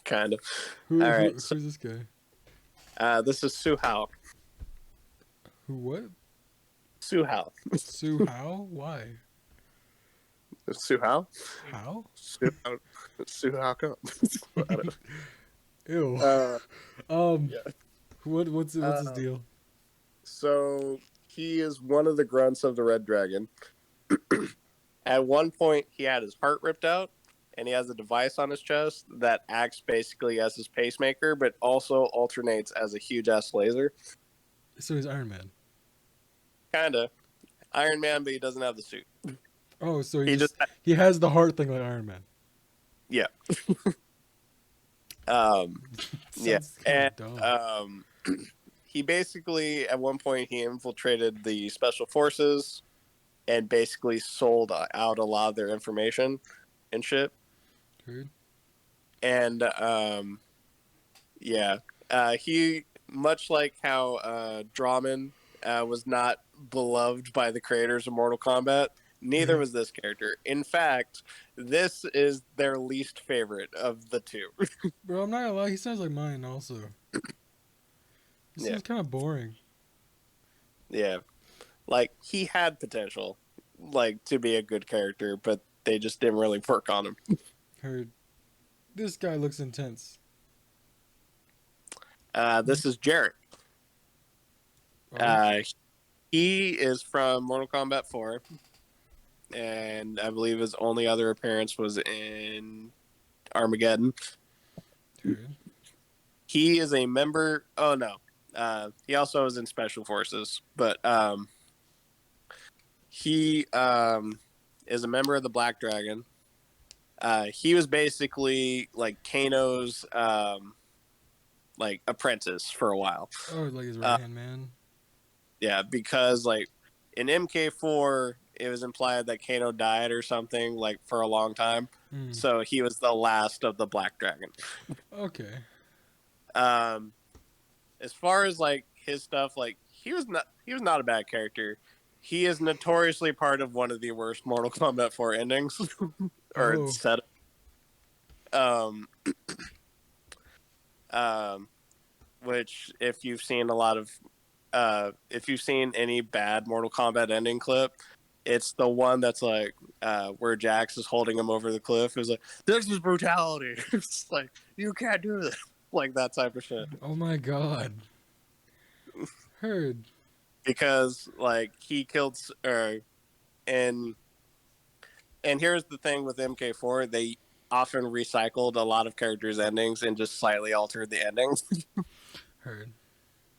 Kind of. Who All who right. So who's this guy? this is Suhao. Who what? Suhao. Sue how? Why? Suhao? How? Suhao come. I don't Ew. know. Um Yeah. what's his deal? So he is one of the grunts of the Red Dragon. At one point, he had his heart ripped out, and he has a device on his chest that acts basically as his pacemaker, but also alternates as a huge ass laser. So he's Iron Man. Kinda Iron Man, but he doesn't have the suit. Oh, so He just he has the heart thing like Iron Man. yeah. Yeah, Sounds kind and of dumb. he basically at one point he infiltrated the special forces and basically sold out a lot of their information and shit. Dude. And yeah, he much like how Ramen was not beloved by the creators of Mortal Kombat. Neither was this character. In fact, this is their least favorite of the two. Bro, I'm not gonna lie, he sounds like mine also. He Yeah, seems kind of boring. yeah. Like he had potential, like to be a good character, but they just didn't really work on him. Heard. This guy looks intense. This is Jarrett. Oh, He is from Mortal Kombat 4, and I believe his only other appearance was in Armageddon. dude. He is a member. Oh no, he also was in Special Forces, but he is a member of the Black Dragon. He was basically like Kano's like apprentice for a while. Oh, like his right hand man. Yeah, because like in MK4, it was implied that Kano died or something like for a long time. Hmm. So he was the last of the Black Dragon. Okay. As far as like his stuff, like he was not a bad character. He is notoriously part of one of the worst Mortal Kombat 4 endings or Oh, set. Um, um, which if you've seen a lot of if you've seen any bad Mortal Kombat ending clip, It's the one that's like where Jax is holding him over the cliff. It's like, this is brutality. It's like, you can't do this. Like that type of shit. Oh my god. Heard. Because like he killed and here's the thing with MK4, they often recycled a lot of characters' endings and just slightly altered the endings. Heard.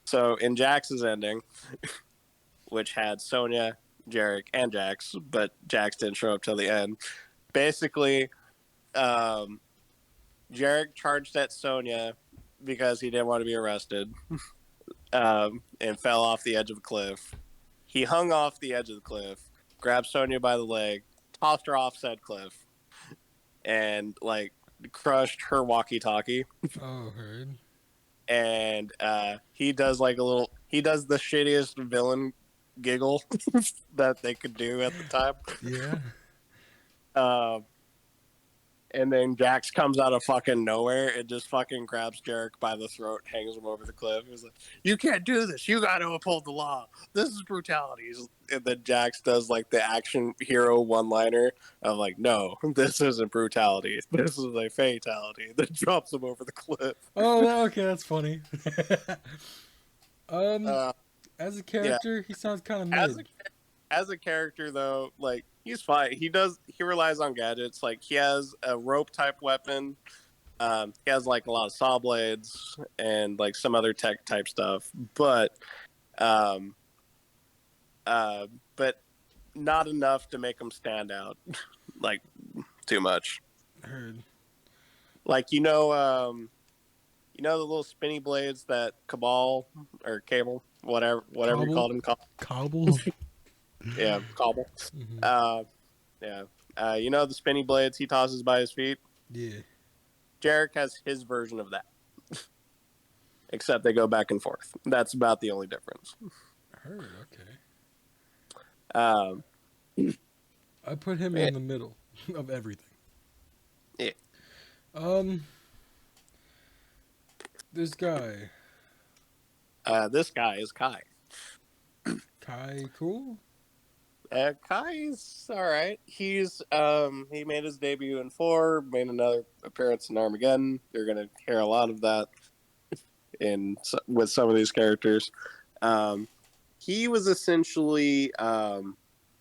So in Jax's ending, which had Sonya, Jarek, and Jax, but Jax didn't show up till the end. Basically, Jarek charged at Sonya because he didn't want to be arrested, and fell off the edge of a cliff. He hung off the edge of the cliff, grabbed Sonya by the leg, tossed her off said cliff, and like crushed her walkie-talkie. Oh, heard. And he does like he does the shittiest villain giggle that they could do at the time. Yeah. And then Jax comes out of fucking nowhere and just fucking grabs Jarek by the throat, hangs him over the cliff. He's like, "You can't do this. You got to uphold the law. This is brutality." And then Jax does like the action hero one-liner of like, "No, this isn't brutality. This is a fatality." Then drops him over the cliff. Oh, okay, that's funny. As a character, yeah. he sounds kind of mid. As a character though, like he's fine. He relies on gadgets. Like he has a rope type weapon. He has like a lot of saw blades and like some other tech type stuff, but not enough to make him stand out like too much. Heard. Like the little spinny blades that Cabal or Cable, whatever Cobble? you called him, Cobble? yeah, Cobble. Mm-hmm. The spinny blades he tosses by his feet. Yeah. Jarek has his version of that, except they go back and forth. That's about the only difference. Heard. Okay. I put him in the middle of everything. Yeah. This guy. This guy is Kai. Kai, cool. Kai's all right. He's he made his debut in 4, made another appearance in Armageddon. You're gonna hear a lot of that with some of these characters. He was essentially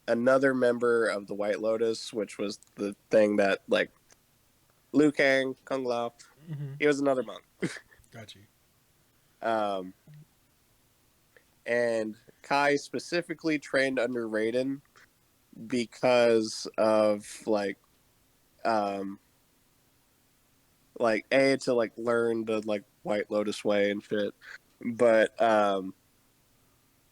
another member of the White Lotus, which was the thing that like Liu Kang, Kung Lao. Mm-hmm. He was another monk. Got you. And Kai specifically trained under Raiden because of to learn the like White Lotus way and shit. But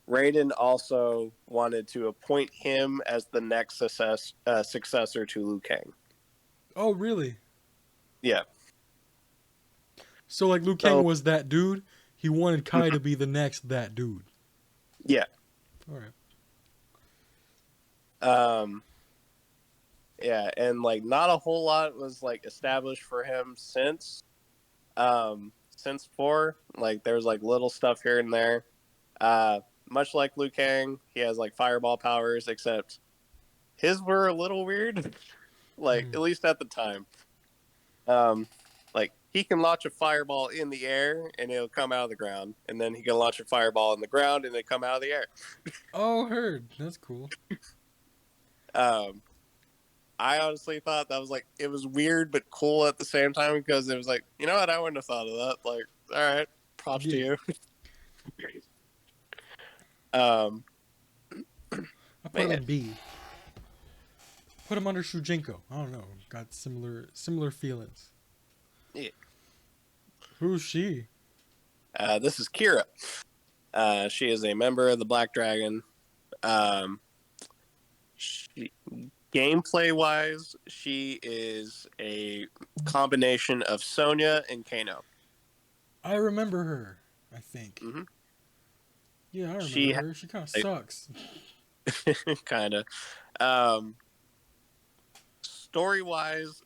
Raiden also wanted to appoint him as the next successor to Liu Kang. Oh, really? Yeah. So like Liu Kang was that dude. He wanted Kai to be the next that dude. Yeah. All right. Yeah, and like not a whole lot was like established for him since 4. Like there's like little stuff here and there. Much like Liu Kang, he has like fireball powers, except his were a little weird. Like at least at the time. Like he can launch a fireball in the air and it'll come out of the ground, and then he can launch a fireball in the ground and it come out of the air. Oh, heard. That's cool. I honestly thought that was like, it was weird but cool at the same time, because it was like, you know what, I wouldn't have thought of that. Like, all right, props to you. I put him in B. Put him under Shujinko. I don't know. Got similar feelings. Yeah. Who's she? This is Kira. She is a member of the Black Dragon. Gameplay-wise, she is a combination of Sonya and Kano. I remember her, I think. Mm-hmm. Yeah, I remember her. She kind of sucks. Kind of. Story-wise,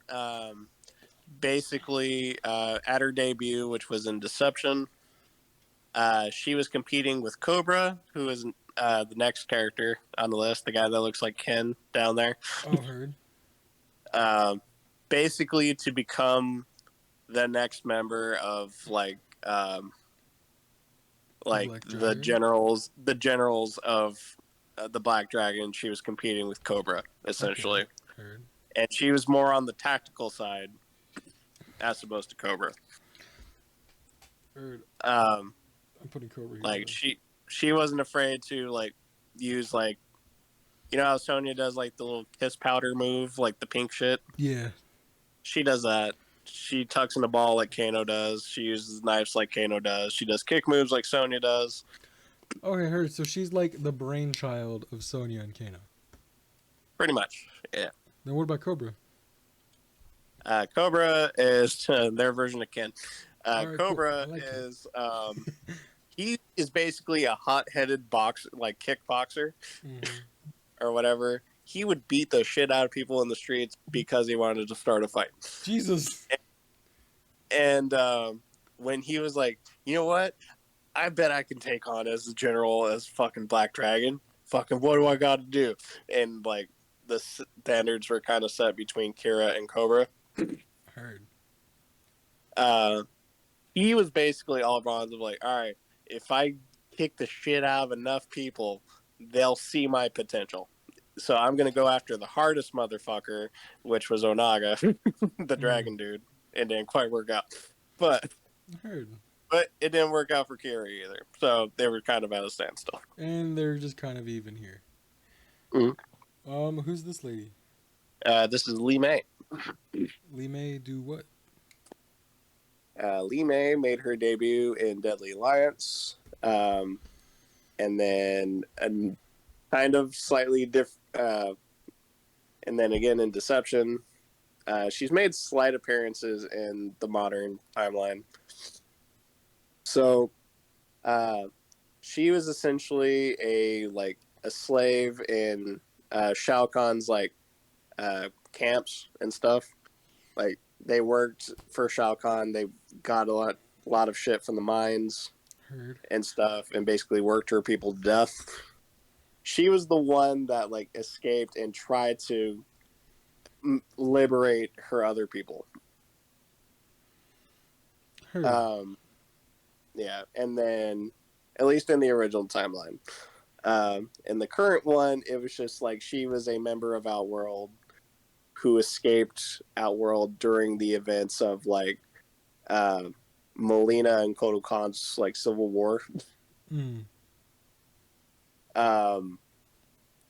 basically, at her debut, which was in Deception, she was competing with Cobra, who is the next character on the list, the guy that looks like Ken down there. I've heard. Basically, to become the next member of Black Dragon. the generals of the Black Dragon. She was competing with Cobra essentially, Okay. Heard. and she was more on the tactical side as opposed to Cobra. Heard. Um, I'm putting Cobra here. like Though. she wasn't afraid to like use like, you know how Sonya does like the little kiss powder move, like the pink shit. Yeah. She does that. She tucks in the ball like Kano does. She uses knives like Kano does. She does kick moves like Sonya does. Okay, heard. So she's like the brainchild of Sonya and Kano. Pretty much, yeah. Then what about Cobra? Cobra is their version of Ken. All right, Cobra cool. Like is he is basically a hot-headed kickboxer or whatever. He would beat the shit out of people in the streets because he wanted to start a fight. Jesus. And when he was like, you know what? I bet I can take on as the general as fucking Black Dragon. Fucking what do I got to do? And like the standards were kind of set between Kira and Cobra. Heard. He was basically all bronze of like, all right, if I kick the shit out of enough people, they'll see my potential. So I'm gonna go after the hardest motherfucker, which was Onaga, the dragon dude. It didn't quite work out, but Heard. it didn't work out for Kira either. So they were kind of at a standstill. And they're just kind of even here. Who's this lady? This is Li Mei. Li Mei do what? Li Mei made her debut in Deadly Alliance, and then kind of slightly different, and then again in Deception. She's made slight appearances in the modern timeline. So, she was essentially a slave in Shao Kahn's camps and stuff. Like they worked for Shao Kahn. They got a lot of shit from the mines and stuff, and basically worked her people to death. She was the one that escaped and tried to liberate her other people. Yeah, and then at least in the original timeline, in the current one, it was just she was a member of Outworld who escaped Outworld during the events of Melina and Kotal Khan's civil war.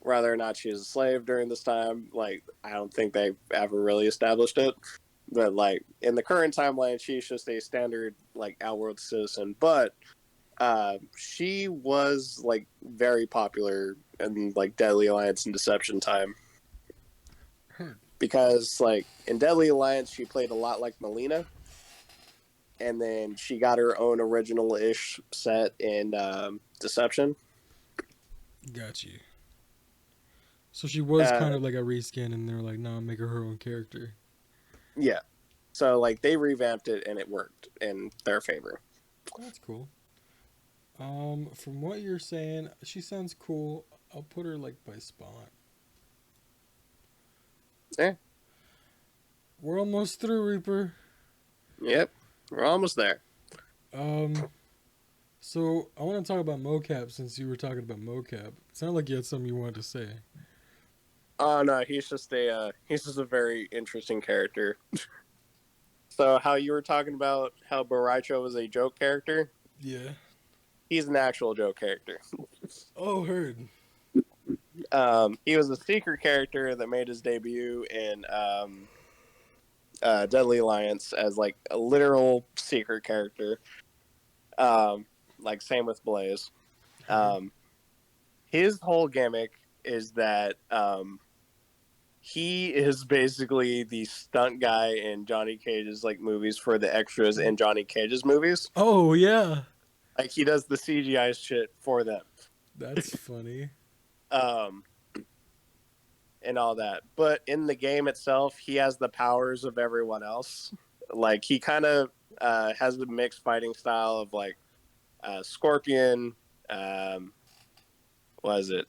Whether or not she was a slave during this time, I don't think they ever really established it. But in the current timeline, she's just a standard Outworld citizen. But she was very popular in Deadly Alliance and Deception time. Because in Deadly Alliance, she played a lot like Melina, and then she got her own original-ish set in Deception. Got you. So she was kind of like a reskin, and they were like, "No, make her own character." Yeah. So they revamped it, and it worked in their favor. That's cool. From what you're saying, she sounds cool. I'll put her by spot. Yeah. We're almost through, Reaper. Yep. We're almost there. So I want to talk about mocap since you were talking about mocap. It sounded like you had something you wanted to say. Oh no, he's just a very interesting character. So how you were talking about how Boraicho was a joke character? Yeah. He's an actual joke character. Oh, heard. He was a secret character that made his debut in Deadly Alliance as a literal secret character. Same with Blaze. His whole gimmick is that he is basically the stunt guy in Johnny Cage's movies for the extras in Johnny Cage's movies. Oh yeah. He does the CGI shit for them. That's funny. And all that. But in the game itself, he has the powers of everyone else. He kind of has a mixed fighting style of Scorpion, was it?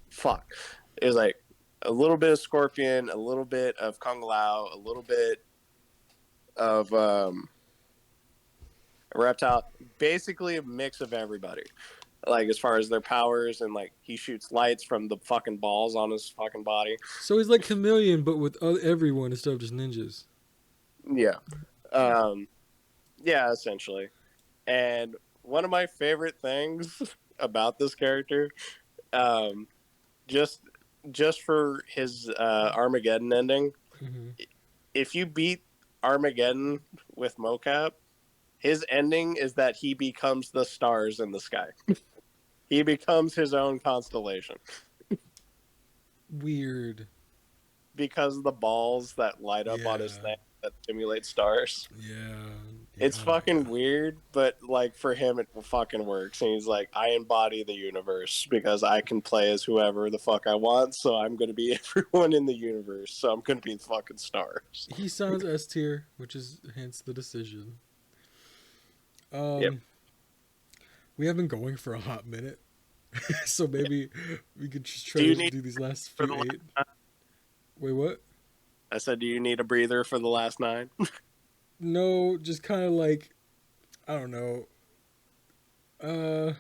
Fuck. It was like a little bit of Scorpion, a little bit of Kung Lao, a little bit of Reptile. Basically a mix of everybody. Like as far as their powers and like he shoots lights from the fucking balls on his fucking body. So he's like Chameleon, but with everyone instead of just ninjas. Yeah. Um, yeah, essentially. And one of my favorite things about this character, um, just just for his Armageddon ending, Mm-hmm. if you beat Armageddon with mocap, his ending is that he becomes the stars in the sky. He becomes his own constellation Weird. because of the balls that light up on his Yeah. thing that simulate stars. Yeah. It's Oh my fucking god. weird, but like for him, it fucking works. And he's like, I embody the universe because I can play as whoever the fuck I want. So I'm gonna be everyone in the universe. So I'm gonna be the fucking stars. He sounds S tier, which is hence the decision. Yep. We have been going for a hot minute, so maybe we could just try Do you to need do these last for few the? eight. Wait, what? I said, do you need a breather for the last 9? No, just kind of like I don't know. Uh,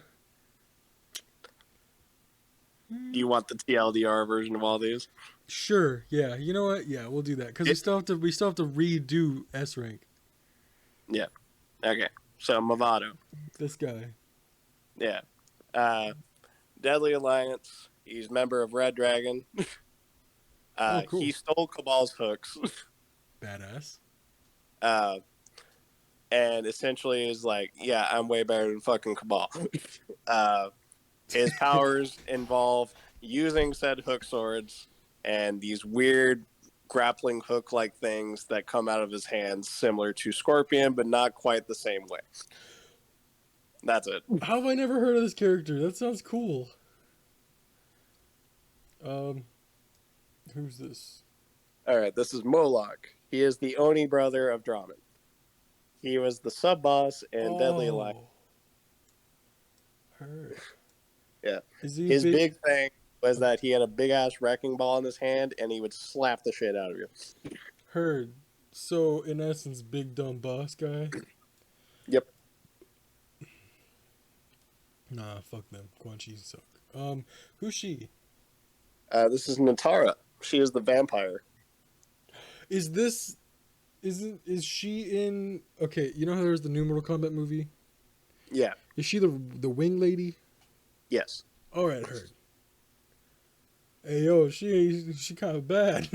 Do you want the TLDR version of all these? sure. Yeah, you know what? Yeah, we'll do that because we still have to redo S rank. Yeah. Okay. So Movado. This guy. Yeah. Uh, Deadly Alliance. He's member of Red Dragon. Oh, cool. He stole Cabal's hooks. Badass. Uh, and essentially is like, yeah, I'm way better than fucking Cabal. His powers involve using said hook swords and these weird grappling hook like things that come out of his hands, similar to Scorpion, but not quite the same way. That's it. How have I never heard of this character? That sounds cool. Who's this? All right, this is Moloch. He is the Oni brother of Dramen. He was the sub boss in Deadly Alliance. Her. Yeah. Is he His big thing was that he had a big ass wrecking ball in his hand and he would slap the shit out of you. Heard. So in essence, big dumb boss guy. Yep. Nah, fuck them. Quan Chi suck. Who's she? This is Natara. She is the vampire. Is this? Is she in? Okay, you know how there's the new Mortal Kombat movie. Yeah. Is she the wing lady? Yes. All right, heard. Hey yo, she kind of bad.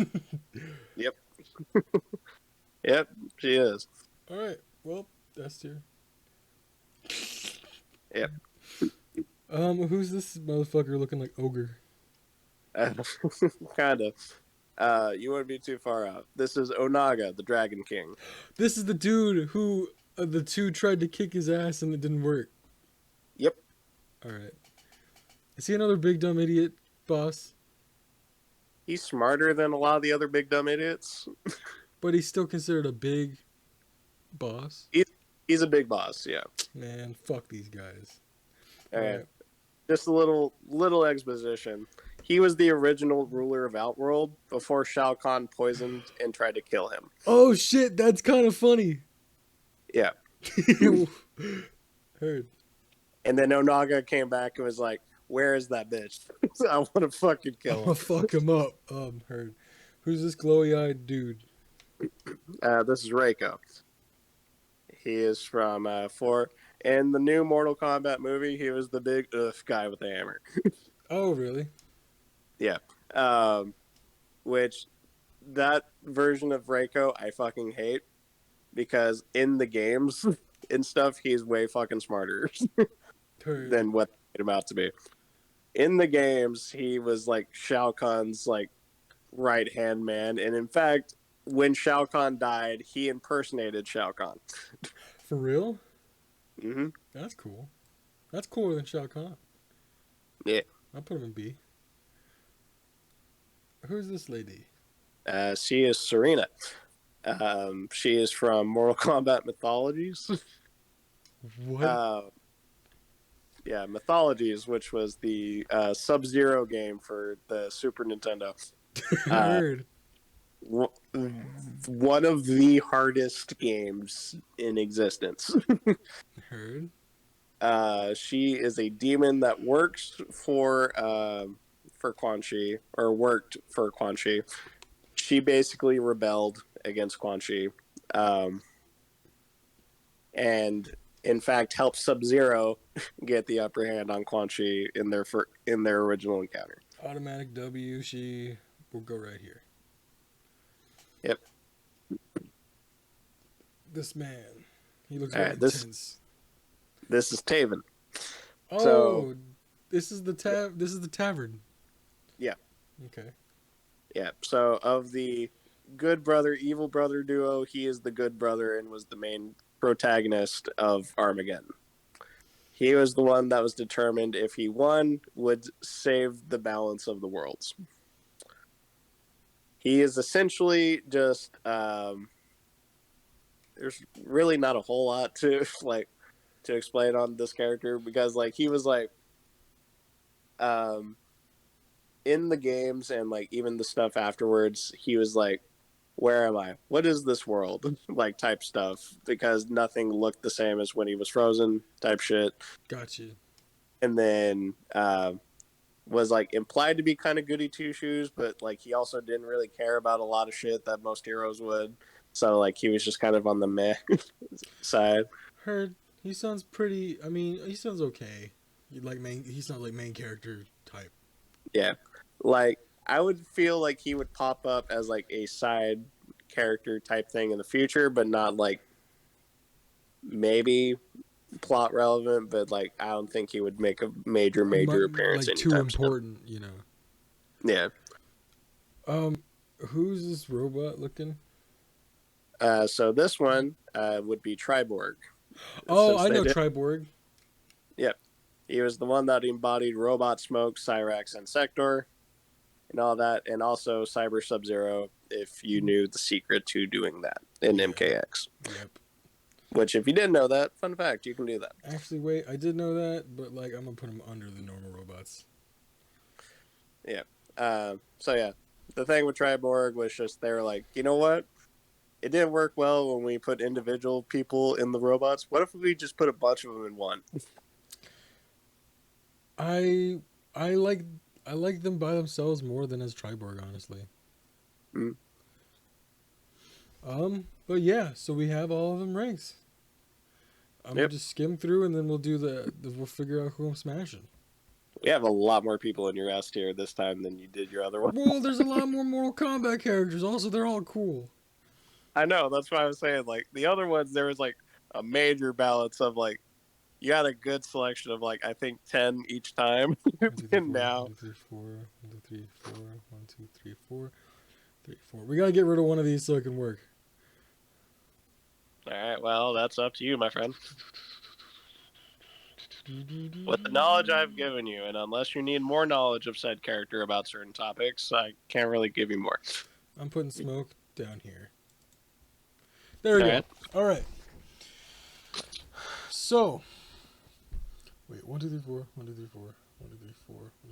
Yep. Yep, she is. All right, well that's here. Yep. Who's this motherfucker looking like ogre? Kind of. You wouldn't be too far out. This is Onaga, the Dragon King. This is the dude who the two tried to kick his ass and it didn't work. Yep. All right. Is he another big dumb idiot boss? He's smarter than a lot of the other big dumb idiots. But he's still considered a big boss. He's a big boss, yeah. Man, fuck these guys. All right. Just a little exposition. He was the original ruler of Outworld before Shao Kahn poisoned and tried to kill him. Oh shit, that's kind of funny. Yeah. Heard. And then Onaga came back and was like, "Where is that bitch? I want to fucking kill him." I'm gonna fuck him up. Heard. Who's this glowy-eyed dude? This is Reiko. He is from 4. In the new Mortal Kombat movie, he was the big guy with the hammer. Oh, really? Yeah. Which, that version of Reiko, I fucking hate. Because in the games and stuff, he's way fucking smarter than what they made him out to be. In the games, he was like Shao Kahn's like right-hand man. And in fact, when Shao Kahn died, he impersonated Shao Kahn. For real? Mm-hmm. That's cool. That's cooler than Shao Kahn. Yeah. I'll put him in B. Who's this lady? She is Serena. She is from Mortal Kombat Mythologies. What? Mythologies, which was the Sub-Zero game for the Super Nintendo. Heard. One of the hardest games in existence. Heard. She is a demon that works for Quan Chi, or worked for Quan Chi. She basically rebelled against Quan Chi, and in fact helped Sub-Zero get the upper hand on Quan Chi in their original encounter. Automatic W. She will go right here. Yep. This man. He looks All very right, intense. This is Taven. Oh, So, this is the This is the tavern. Yeah. Okay. Yeah. So of the good brother, evil brother duo, he is the good brother and was the main protagonist of Armageddon. He was the one that was determined if he won, would save the balance of the worlds. He is essentially just there's really not a whole lot to to explain on this character, because he was in the games and even the stuff afterwards, he was where am I? What is this world? Type stuff, because nothing looked the same as when he was frozen, type shit. Gotcha. And then was implied to be kind of goody two shoes, but he also didn't really care about a lot of shit that most heroes would. So he was just kind of on the meh side. Heard. He sounds pretty. I mean, he sounds okay. He's not main character type. Yeah, I would feel he would pop up as a side character type thing in the future, but not maybe plot relevant. But I don't think he would make a major appearance. Too important, you know. Yeah. Who's this robot looking? So this one would be Triborg. Oh, I know Triborg. Yep. He was the one that embodied Robot Smoke, Cyrax, and Sector, and all that, and also Cyber Sub-Zero, if you knew the secret to doing that in MKX. Yep. Which, if you didn't know that, fun fact, you can do that. Actually, wait, I did know that, but I'm gonna put him under the normal robots. Yeah. So yeah, the thing with Triborg was just they were you know what? It didn't work well when we put individual people in the robots. What if we just put a bunch of them in one? I like them by themselves more than as Triborg, honestly. Mm. But yeah, so we have all of them ranks. I'm gonna just skim through, and then we'll do we'll figure out who I'm smashing. We have a lot more people in your S tier this time than you did your other one. Well, there's a lot more Mortal Kombat characters. Also, they're all cool. I know, that's why I was saying the other ones there was a major balance of you had a good selection of I think 10 each time. 1, 2, 3, and 4, now 1, 2, 3, 4, 1, 2, 3, 4, 1, 2, 3, 4, 3, 4. We gotta get rid of one of these so it can work. All right, well, that's up to you, my friend. With the knowledge I've given you, and unless you need more knowledge of said character about certain topics, I can't really give you more. I'm putting Smoke down here. There we go. All right. So, wait, 1, 2, 3, 4, 1, 2, 3, 4, 1, 2, 3, 4, 1, 2,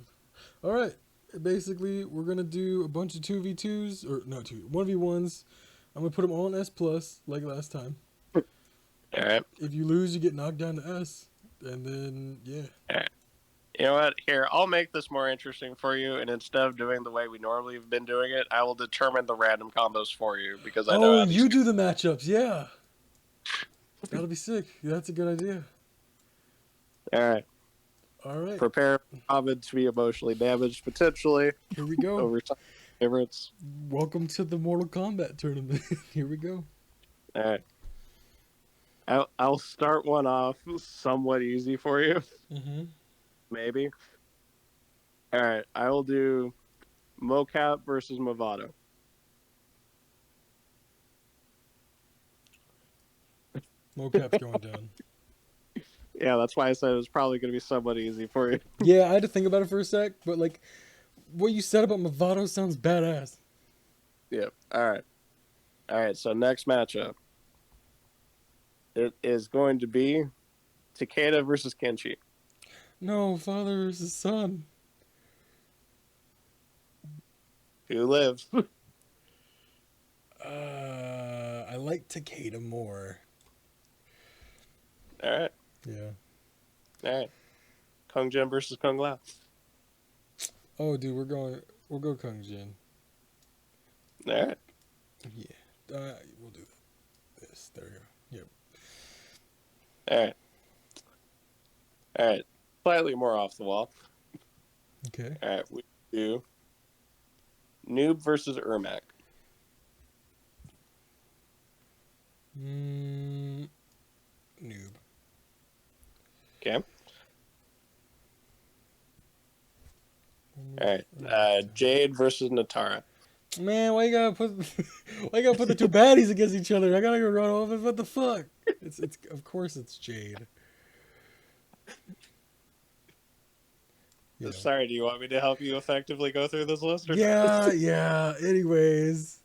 3. All right. Basically, we're gonna do a bunch of 2v2s, or no, 1v1s. I'm gonna put them all in S plus like last time. All right. If you lose, you get knocked down to S, and then yeah. All right. You know what? Here, I'll make this more interesting for you, and instead of doing the way we normally have been doing it, I will determine the random combos for you, because I know. Oh, you do the matchups, yeah. That'll be sick. That's a good idea. All right. All right. Prepare Ramen to be emotionally damaged, potentially. Here we go. Over time favorites. Welcome to the Mortal Kombat tournament. Here we go. All right. I'll start one off somewhat easy for you. Mm-hmm. Maybe. All right. I will do Mocap versus Movado. Mocap's going down. Yeah, that's why I said it was probably going to be somewhat easy for you. Yeah, I had to think about it for a sec, but what you said about Movado sounds badass. Yep. All right. So next matchup, it is going to be Takeda versus Kenshi. No, father versus son. Who lives? I like Takeda more. All right. Yeah. All right. Kung Jin versus Kung Lao. Oh, dude, we'll go Kung Jin. All right. Yeah. We'll do this. There we go. Yep. All right. All right. Slightly more off the wall. Okay. All right. We do Noob versus Ermac. Noob. Okay. All right. Jade versus Natara. Man, why you gotta put the two baddies against each other? I gotta go run over. What the fuck? It's of course it's Jade. You know. Sorry, do you want me to help you effectively go through this list? Or Yeah. Anyways.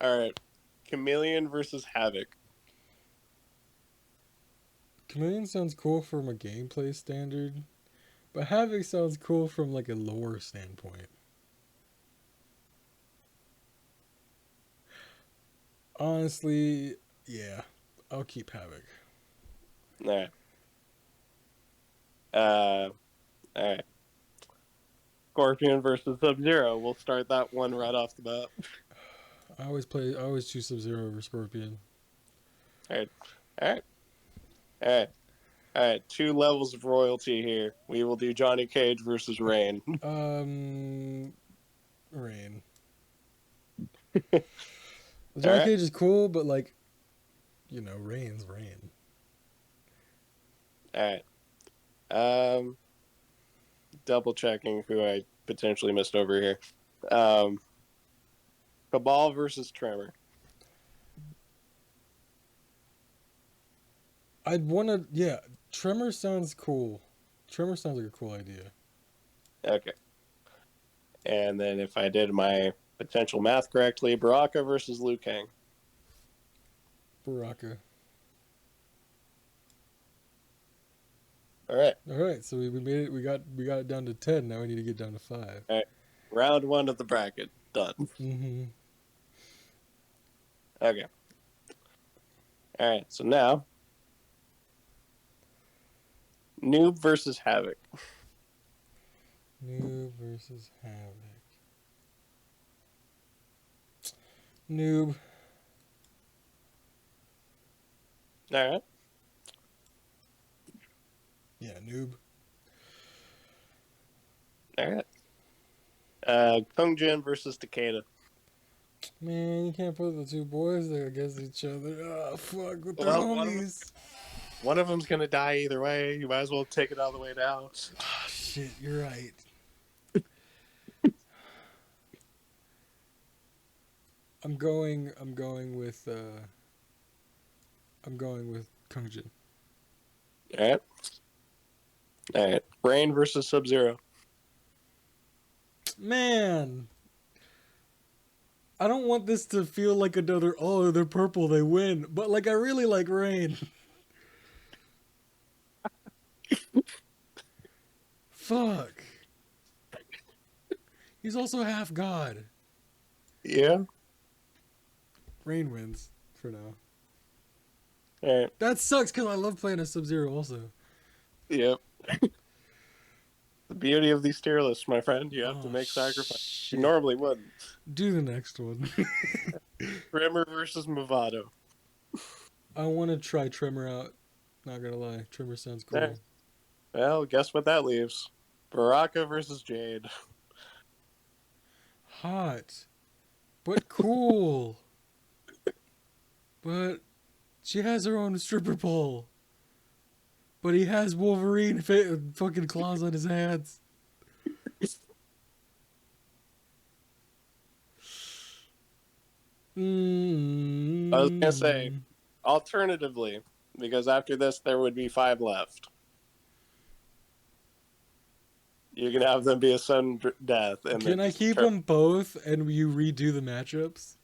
All right. Chameleon versus Havoc. Chameleon sounds cool from a gameplay standard, but Havoc sounds cool from like a lore standpoint. Honestly, yeah, I'll keep Havoc. All right. All right. Scorpion versus Sub-Zero. We'll start that one right off the bat. I always choose Sub-Zero over Scorpion. All right. All right. All right. All right. 2 levels of royalty here. We will do Johnny Cage versus Rain. Rain. Johnny right. Cage is cool, but like, Rain's Rain. All right. Double checking who I potentially missed over here. Cabal versus Tremor. I'd want to, yeah. Tremor sounds cool. Tremor sounds like a cool idea. Okay. And then if I did my potential math correctly, Baraka versus Liu Kang. Baraka. All right. All right. So we made it. We got it down to 10. Now we need to get down to 5. All right. Round 1 of the bracket done. Mm-hmm. Okay. All right. So now, Noob versus Havoc. Noob versus Havoc. Noob. All right. Yeah, Noob. All right. Kung Jin versus Takeda. Man, you can't put the two boys there against each other. Oh, fuck, with their Well, homies. One of them's going to die either way. You might as well take it all the way down. Oh, shit, you're right. I'm going with Kung Jin. All right. All right. Rain versus Sub-Zero. Man, I don't want this to feel like another, oh, they're purple, they win. But, like, I really like Rain. Fuck. He's also half god. Yeah. Rain wins for now. All right. That sucks because I love playing a Sub-Zero also. Yep. The beauty of these tier lists, my friend, you have to make sacrifices. Shit. You normally wouldn't. Do the next one. Tremor versus Movado. I want to try Tremor out. Not gonna lie, Tremor sounds cool. Right. Well, guess what that leaves? Baraka versus Jade. Hot, but cool. But she has her own stripper pole. But he has Wolverine fucking claws on his hands. I was gonna say, alternatively, because after this there would be 5 left. You can have them be a sudden death. And Can I keep them both and you redo the matchups?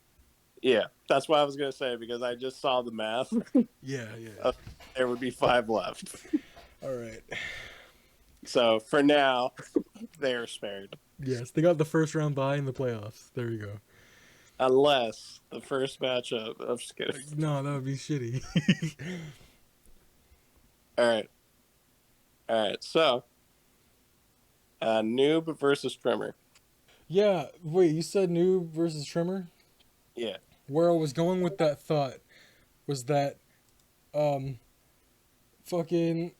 Yeah, that's what I was gonna say because I just saw the math. Yeah. There would be 5 left. All right. So for now, they are spared. Yes, they got the first round bye in the playoffs. There you go. Unless the first matchup. I'm just kidding. No, that would be shitty. All right. All right. So, Noob versus Trimmer. Yeah, wait, you said Noob versus Trimmer? Yeah. Where I was going with that thought was that um fucking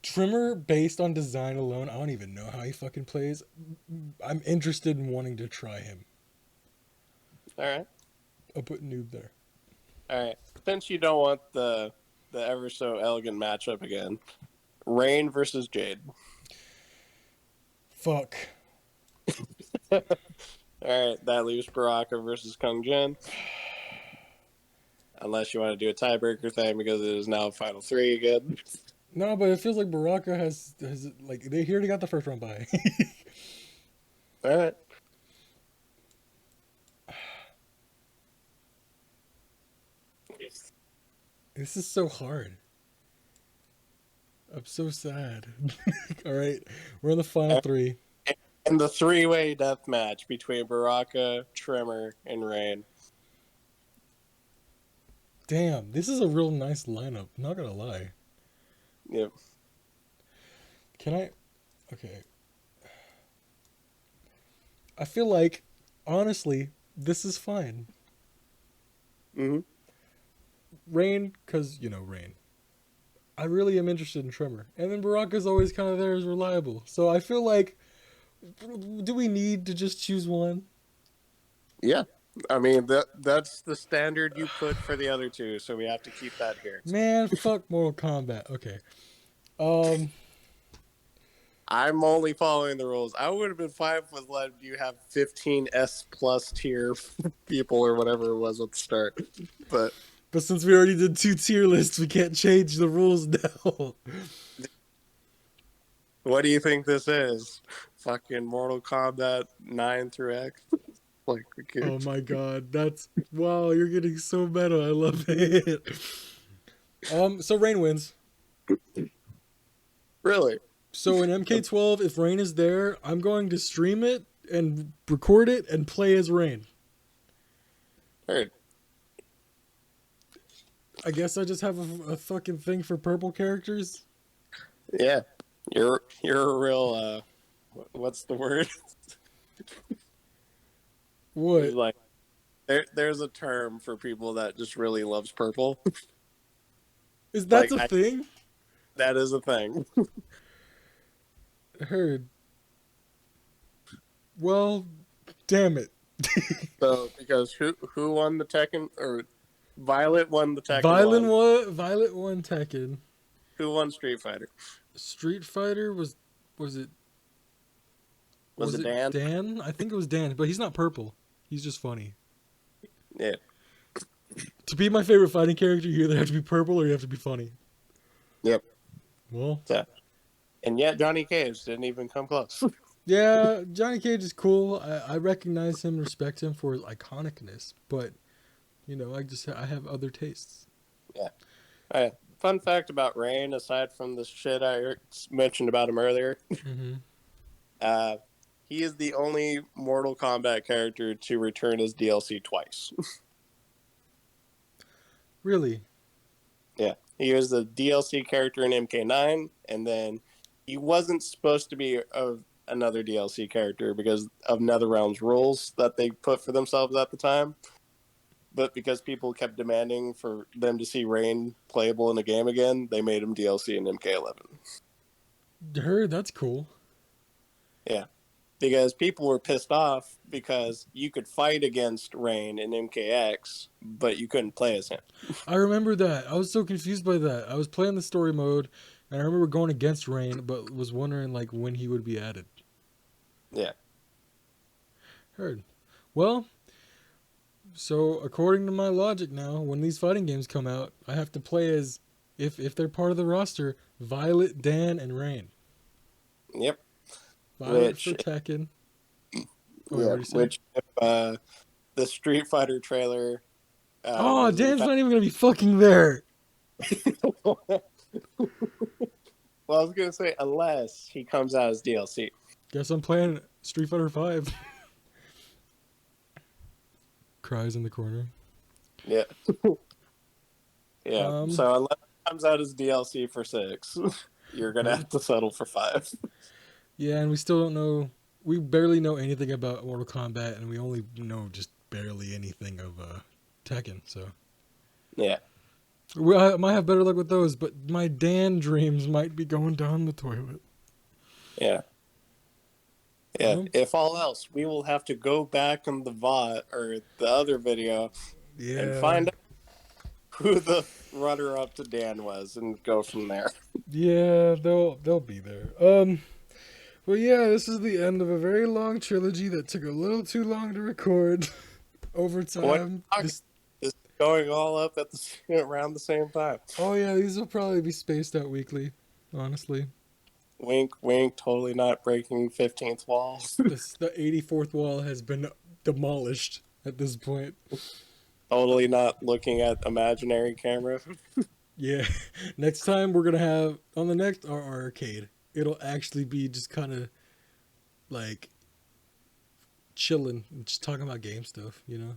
Trimmer based on design alone, I don't even know how he fucking plays. I'm interested in wanting to try him. All right. I'll put Noob there. All right. Since you don't want the ever so elegant matchup again, Rain versus Jade. Fuck. All right. That leaves Baraka versus Kung Jin. Unless you want to do a tiebreaker thing because it is now final three again. No, but it feels like Baraka has like he already got the first round bye. All right. This is so hard. I'm so sad. All right, we're in the final three. And the three-way death match between Baraka, Trimmer, and Rain. Damn, this is a real nice lineup. Not gonna lie. Yep. Can I? Okay. I feel like, honestly, this is fine. Mm-hmm. Rain, because, Rain. I really am interested in Tremor. And then Baraka's always kind of there as reliable. So I feel like, do we need to just choose one? Yeah. I mean, that's the standard you put for the other two, so we have to keep that here. Man, fuck Mortal Kombat. Okay. I'm only following the rules. I would have been fine with letting you have 15 S plus tier people or whatever it was at the start. But since we already did 2 tier lists, we can't change the rules now. what do you think this is? Fucking Mortal Kombat 9 through X? Like, oh my god, wow, you're getting so meta. I love it. So Rain wins. Really? So in MK12, if Rain is there, I'm going to stream it and record it and play as Rain. Heard. I guess I just have a fucking thing for purple characters. Yeah, you're a real what's the word? What? Like there's a term for people that just really loves purple. Is that a thing? That is a thing. Heard. Well, damn it. So because who won the Tekken, or Violet won the Tekken? Violet won Tekken. Who won Street Fighter? Street Fighter was it? Was it Dan? Dan? I think it was Dan, but he's not purple. He's just funny. Yeah. To be my favorite fighting character, you either have to be purple or you have to be funny. Yep. Well. So, and yet Johnny Cage didn't even come close. Yeah, Johnny Cage is cool. I recognize him, respect him for his iconicness, but I have other tastes. Yeah. All right. Fun fact about Rain, aside from the shit I mentioned about him earlier, he is the only Mortal Kombat character to return as DLC twice. Really? Yeah. He was the DLC character in MK9, and then he wasn't supposed to be another DLC character because of NetherRealm's rules that they put for themselves at the time. But because people kept demanding for them to see Rain playable in a game again, they made him DLC in MK11. Heard, that's cool. Yeah. Because people were pissed off because you could fight against Rain in MKX, but you couldn't play as him. I remember that. I was so confused by that. I was playing the story mode, and I remember going against Rain, but was wondering when he would be added. Yeah. Heard. Well, so according to my logic now, when these fighting games come out, I have to play as, if they're part of the roster, Violet, Dan, and Rain. Yep. Violet for Tekken. Yeah, which the Street Fighter trailer. Dan's not even gonna be fucking there. Well, I was gonna say unless he comes out as DLC. Guess I'm playing Street Fighter 5. Cries in the corner. Yeah. Yeah. Um, So unless it comes out as DLC for 6, you're gonna have to settle for 5. yeah, and we still don't know. We barely know anything about Mortal Kombat, and we only know just barely anything of Tekken. So Yeah. I might have better luck with those, but my Dan dreams might be going down the toilet. Yeah. Yeah. Um, If all else, we will have to go back on the VOD or the other video and yeah, find out who the runner up to Dan was and go from there. yeah, they'll be there. Well, yeah, this is the end of a very long trilogy that took a little too long to record over What time. is going all up at around the same time? Oh yeah, these will probably be spaced out weekly. Honestly, Wink, wink. Totally not breaking 15th wall. the 84th wall has been demolished at this point. Totally not looking at imaginary camera. Yeah, next time we're gonna have on the next RRcade, it'll actually be just kind of like chilling, just talking about game stuff, you know.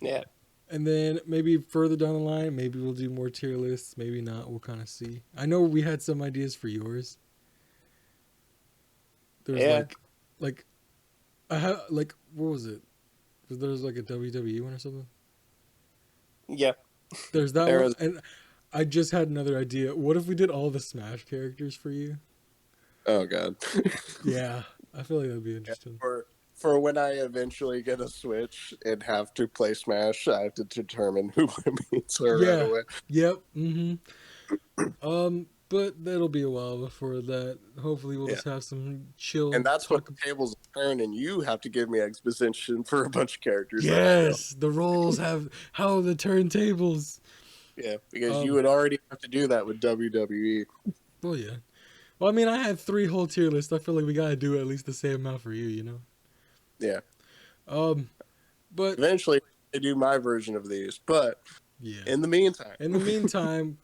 Yeah. And then maybe further down the line, maybe we'll do more tier lists. Maybe not. We'll kind of see. I know we had some ideas for yours. There's Yeah. like I have like what was it? There's like a WWE one or something. Yeah. There's that There one, is. and I just had another idea. What if we did all the Smash characters for you? Oh god. Yeah, I feel like that'd be Yeah, interesting. for when I eventually get a Switch and have to play Smash, I have to determine who my mates are right Yeah. away. Yep. But that'll be a while before that. Hopefully, we'll just have some chill. And that's when the tables turn, and you have to give me exposition for a bunch of characters. Yes, the roles have how the turntables. Yeah, because you would already have to do that with WWE. Well, yeah. Well, I mean, I had 3 whole tier lists. I feel like we gotta do at least the same amount for you, you know. Yeah. But Eventually, I do my version of these, but yeah. in the meantime,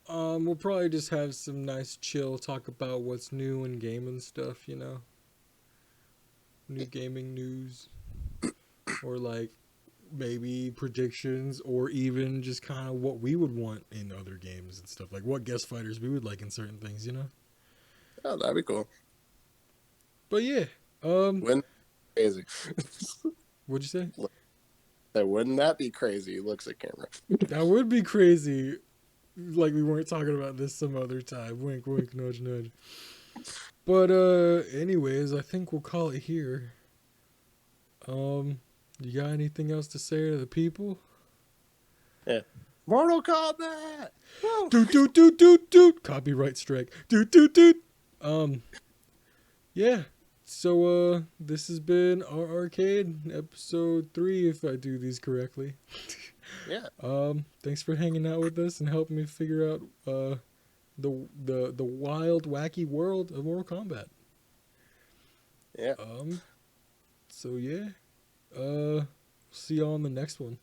we'll probably just have some nice chill talk about what's new in gaming stuff, you know. New gaming news, or like maybe predictions, or even just kind of what we would want in other games and stuff, like what guest fighters we would like in certain things, you know. Oh, that'd be cool. But yeah, Wouldn't crazy? what'd you say? Wouldn't that be crazy? Looks at camera. That would be crazy. Like we weren't talking about this some other time. Wink, wink, nudge, nudge. But anyways, I think we'll call it here. You got anything else to say to the people? Yeah. Mortal Kombat. Doot doot doot doot doot. Copyright strike. Doot doot doot. Yeah. So this has been RRcade episode 3, if I do these correctly. Yeah. Thanks for hanging out with us and helping me figure out the wild, wacky world of Mortal Kombat. Yeah. So yeah. See y'all on the next one.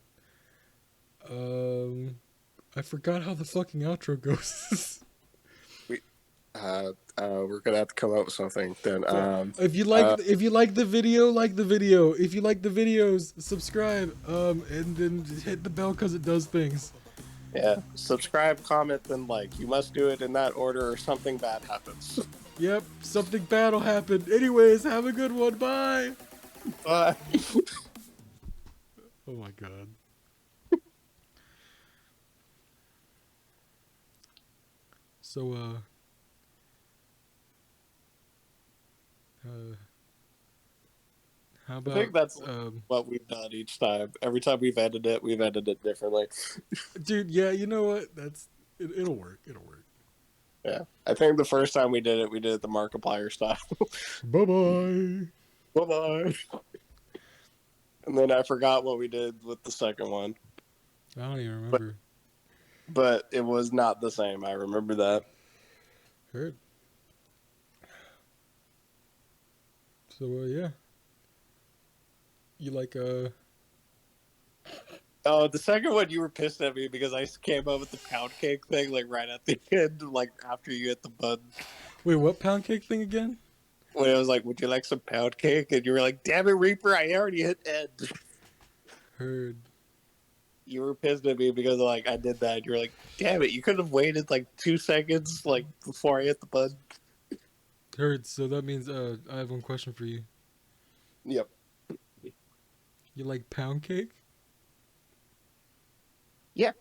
I forgot how the fucking outro goes. We're gonna have to come up with something then. If you like the video, like the video. If you like the videos, subscribe. And then hit the bell because it does things. Yeah. Subscribe, comment, then like. You must do it in that order, or something bad happens. Yep, something bad will happen. Anyways, have a good one. Bye. Bye. Oh my god. So how about I think that's what we've done each time. Every time we've edited it differently. dude, yeah, you know what? It'll work. It'll work. Yeah. I think the first time we did it the Markiplier style. Bye-bye. Bye-bye. And then I forgot what we did with the second one. I don't even remember. But it was not the same. I remember that. Heard. So yeah. You like Oh, the second one you were pissed at me because I came up with the pound cake thing like right at the end, like after you hit the button. Wait, what pound cake thing again? When I was like, "Would you like some pound cake?" and you were like, "Damn it, Reaper! I already hit end." Heard. You were pissed at me because like I did that. You were like, "Damn it! You could have waited like 2 seconds like before I hit the button." Heard. So that means I have one question for you. Yep. You like pound cake? Yeah.